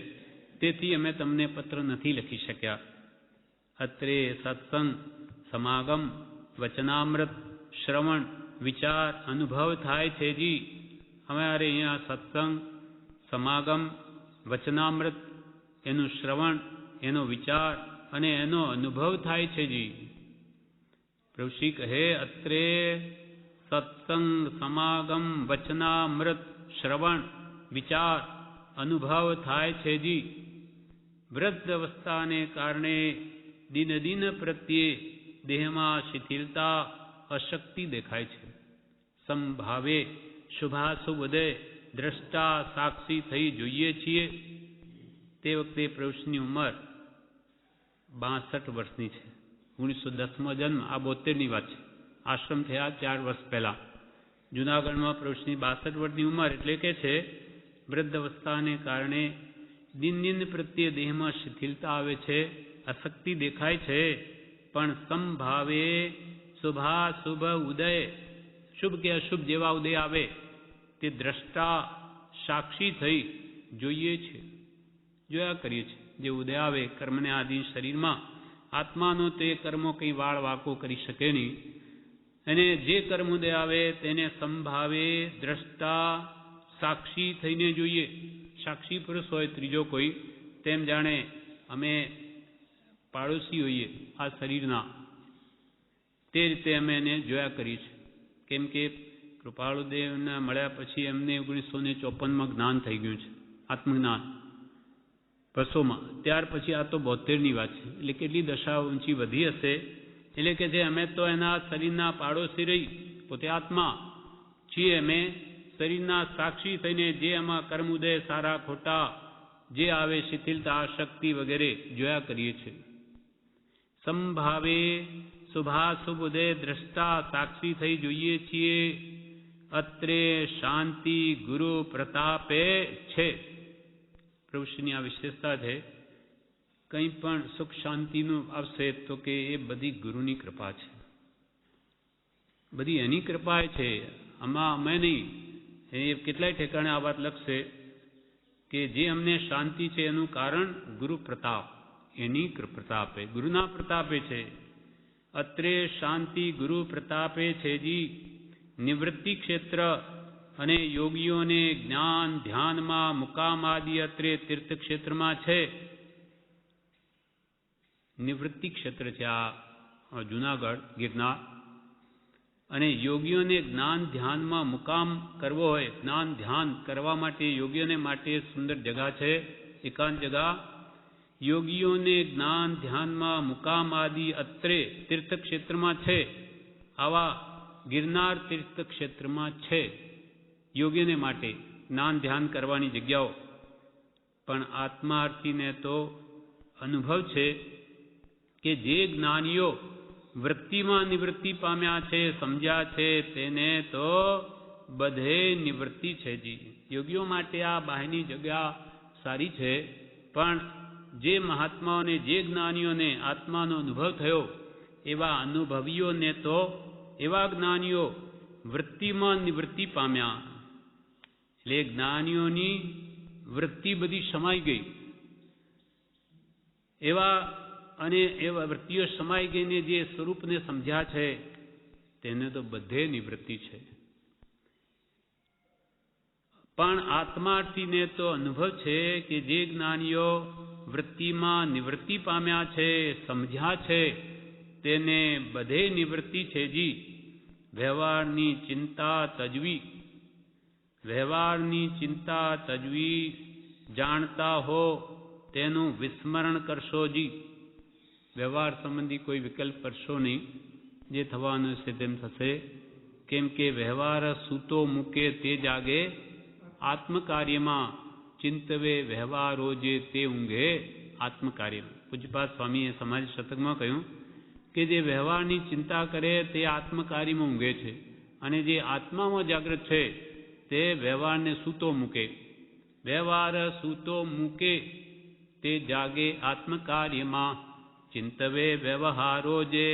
તેથી અમે તમને પત્ર નથી લખી શક્યા. અત્રે સત્સંગ સમાગમ વચનામૃત શ્રવણ વિચાર અનુભવ થાય છે જી. અમારે અહીંયા સત્સંગ સમાગમ વચનામૃત એનું શ્રવણ એનો વિચાર અને એનો અનુભવ થાય છે જી. પ્રભુશ્રી કહે અત્રે સત્સંગ સમાગમ વચનામૃત શ્રવણ વિચાર અનુભવ થાય છે જી. વૃદ્ધ અવસ્થાને કારણે દિન દિન પ્રત્યે દેહમાં શિથિલતા અશક્તિ દેખાય છે. સંભાવે શુભાશુભ ઉદય દ્રષ્ટા સાક્ષી થઈ જોઈએ છીએ. તે વખતે પ્રભુની ઉંમર 62 વર્ષની છે. 1910માં જન્મ, આ 72ની વાત છે. આશ્રમ થયા 4 વર્ષ પહેલા. જૂનાગઢમાં પ્રભુની 62 વર્ષની ઉંમર એટલે કે છે વૃદ્ધ અવસ્થાને કારણે દિન દિન પ્રત્યે દેહમાં શિથિલતા આવે છે, અશક્તિ દેખાય છે, પણ સમભાવે શુભાશુભ ઉદય, શુભ કે અશુભ જેવા ઉદય આવે તે દ્રષ્ટા સાક્ષી થઈ જોઈએ છે, જોયા કરીએ છીએ. જે ઉદય આવે કર્મને આધીન શરીરમાં, આત્માનો તે કર્મો કંઈ વાળ વાંકો કરી શકે નહીં. અને જે કર્મ ઉદય આવે તેને સંભાવે દ્રષ્ટા સાક્ષી થઈને જોઈએ. સાક્ષી પુરુષ હોય ત્રીજો કોઈ, તેમ જાણે અમે પાડોશી હોઈએ આ શરીરના, તે રીતે અમે એને જોયા કરીએ છીએ. કેમ કે કૃપાળુદેવના મળ્યા પછી એમને 1954માં જ્ઞાન થઈ ગયું છે, આત્મજ્ઞાન બસોમાં. ત્યાર પછી આ તો 72ની વાત છે. એટલે કેટલી દશા ઊંચી વધી હશે. એટલે કે જે અમે તો એના શરીરના પાડોશી રહી, પોતે આત્મા છીએ અમે, શરીરના સાક્ષી થઈને જે એમાં કર્મોદય સારા ખોટા જે આવે શિથિલતા શક્તિ વગેરે જોયા કરીએ છીએ. સંભાવે શુભાશુભ ઉદય દ્રષ્ટા સાક્ષી થઈ જોઈએ છીએ. અત્રે શાંતિ ગુરુ પ્રતાપે છે. પ્રભુશ્રીની આ વિશેષતા છે. કંઈ પણ સુખ શાંતિનું આવશે તો કે એ બધી ગુરુની કૃપા છે, બધી એની કૃપા છે, આમાં અમે નહીં. એ કેટલાય ઠેકાણે આ વાત લખશે કે જે અમને શાંતિ છે એનું કારણ ગુરુ પ્રતાપ, એની પ્રતાપે, ગુરુના પ્રતાપે છે. અત્રે શાંતિ ગુરુ પ્રતાપે છે જી. નિવૃત્તિ ક્ષેત્ર અને યોગીઓને જ્ઞાન ધ્યાનમાં મુકામ આદિ અત્રે તીર્થક્ષેત્રમાં છે. નિવૃત્તિ ક્ષેત્ર છે આ જૂનાગઢ ગિરનાર. અને યોગીઓને જ્ઞાન ધ્યાનમાં મુકામ કરવો હોય, જ્ઞાન ધ્યાન કરવા માટે યોગીઓને માટે સુંદર જગા છે, એકાંત જગા. યોગીઓને જ્ઞાન ધ્યાનમાં મુકામ આદિ અત્રે તીર્થક્ષેત્રમાં છે. આવા ગિરનાર તીર્થક્ષેત્રમાં છે યોગીઓને માટે જ્ઞાન ધ્યાન કરવાની જગ્યાઓ. પણ આત્માર્થીને તો અનુભવ છે કે જે જ્ઞાનીઓ વૃત્તિમાં નિવૃત્તિ પામ્યા છે, સમજ્યા છે, તેને તો બધે નિવૃત્તિ છે જી. યોગીઓ માટે આ બહારની જગ્યા સારી છે, પણ જે મહાત્માઓને, જે જ્ઞાનીઓને આત્માનો અનુભવ થયો એવા અનુભવીઓને તો, એવા જ્ઞાનીઓ વૃત્તિમાં નિવૃત્તિ પામ્યા. એટલે જ્ઞાનીઓની વૃત્તિ બધી સમાઈ ગઈ એવા, અને એવા વૃત્તિઓ સમાઈ ગઈને જે સ્વરૂપને સમજ્યા છે તેને તો બધે નિવૃત્તિ છે. પણ આત્માર્થીને તો અનુભવ છે કે જે જ્ઞાનીઓ વૃત્તિમાં નિવૃત્તિ પામ્યા છે, સમજ્યા છે, તેને બધે નિવૃત્તિ છે જી. વ્યવહારની ચિંતા તજવી, વ્યવહારની ચિંતા તજવી, જાણતા હો તેનું વિસ્મરણ કરશો જી. વ્યવહાર સંબંધી કોઈ વિકલ્પ કરશો નહીં, જે થવાનું છે તેમ થશે. કેમ કે વ્યવહાર સૂતો મૂકે તે જાગે, આત્મકાર્યમાં ચિંતવે વ્યવહારો જે તે ઊંઘે આત્મકાર્યમાં. પૂજ્યપાદ સ્વામીએ સમાજ શતકમાં કહ્યું કે જે વ્યવહારની ચિંતા કરે તે આત્મકાર્યમાં ઊંઘે છે, અને જે આત્મામાં જાગૃત છે તે વ્યવહારને સૂતો મૂકે. વ્યવહાર સૂતો મૂકે તે જાગે આત્મકાર્યમાં, ચિંતવે વ્યવહારો જે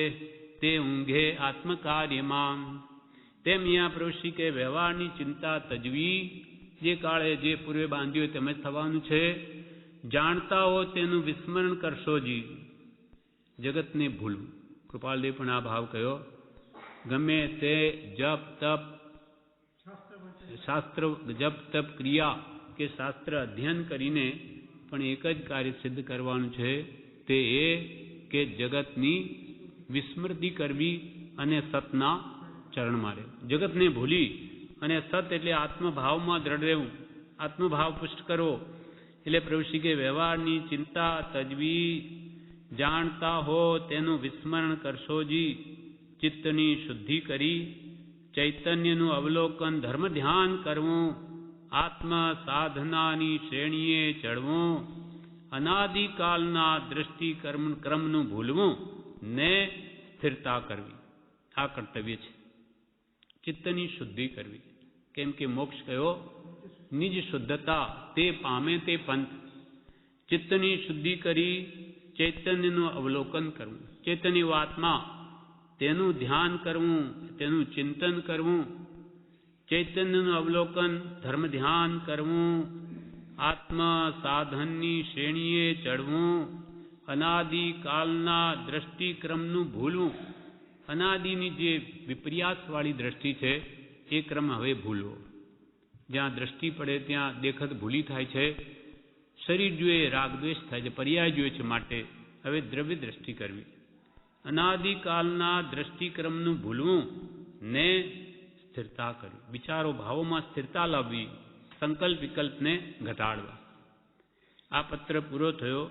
તે ઊંઘે આત્મકાર્યમાં. તેમ અહીંયા પ્રભુશ્રી કે વ્યવહારની ચિંતા તજવી, જે કાળે જે પૂર્વે બાંધ્યું હોય તેમ જ થવાનું છે. જાણતા હો તેનું વિસ્મરણ કરશો જી, જગતને ભૂલવું. કૃપાલદેવ પણ આ ભાવ કયો. ગમે તે જપ તપ શાસ્ત્ર જપ તપ ક્રિયા કે શાસ્ત્ર અધ્યયન કરીને પણ એક જ કાર્ય સિદ્ધ કરવાનું છે, તે એ કે જગતની વિસ્મૃતિ કરવી અને સતના ચરણમાં રહેવું. જગતને ભૂલી અને સત એટલે આત્મભાવમાં દ્રઢ રહેવું, આત્મભાવ પુષ્ટ કરવો. એટલે પ્રભુશ્રી કે વ્યવહારની ચિંતા તજવી, જાણતા હો તેનું વિસ્મરણ કરશોજી, ચિત્તની શુદ્ધિ કરી ચૈતન્યનું અવલોકન ધર્મ ધ્યાન કરવું, આત્મ સાધનાની શ્રેણીએ ચડવું, અનાદિકાલના દ્રષ્ટિ ક્રમનું ભૂલવું ને સ્થિરતા કરવી. આ કર્તવ્ય છે. ચિત્તની શુદ્ધિ કરવી, કેમ કે મોક્ષ કયો નિજ શુદ્ધતા તે પામે તે પંથ. ચિત્તની શુદ્ધિ કરી ચૈતન્યનું અવલોકન કરવું, ચૈતન્ય આત્મા તેનું ધ્યાન કરવું, તેનું ચિંતન કરવું, ચૈતન્યનું અવલોકન ધર્મ ધ્યાન કરવું, આત્મ સાધનની શ્રેણીએ ચડવું, અનાદિકાલના દ્રષ્ટિક્રમનું ભૂલવું. અનાદિની જે વિપર્યાસવાળી દ્રષ્ટિ છે એ ક્રમ હવે ભૂલવો. જ્યાં દ્રષ્ટિ પડે ત્યાં દેખત ભૂલી થાય છે, શરીર જોઈએ રાગદ્વેષ થાય છે, પર્યાય જોઈએ છે, માટે હવે દ્રવ્ય દ્રષ્ટિ કરવી. અનાદિકાલના દ્રષ્ટિક્રમનું ભૂલવું ને સ્થિરતા કરવી, વિચારો ભાવોમાં સ્થિરતા લાવવી, સંકલ્પ વિકલ્પને ઘટાડવા. આ પત્ર પૂરો થયો.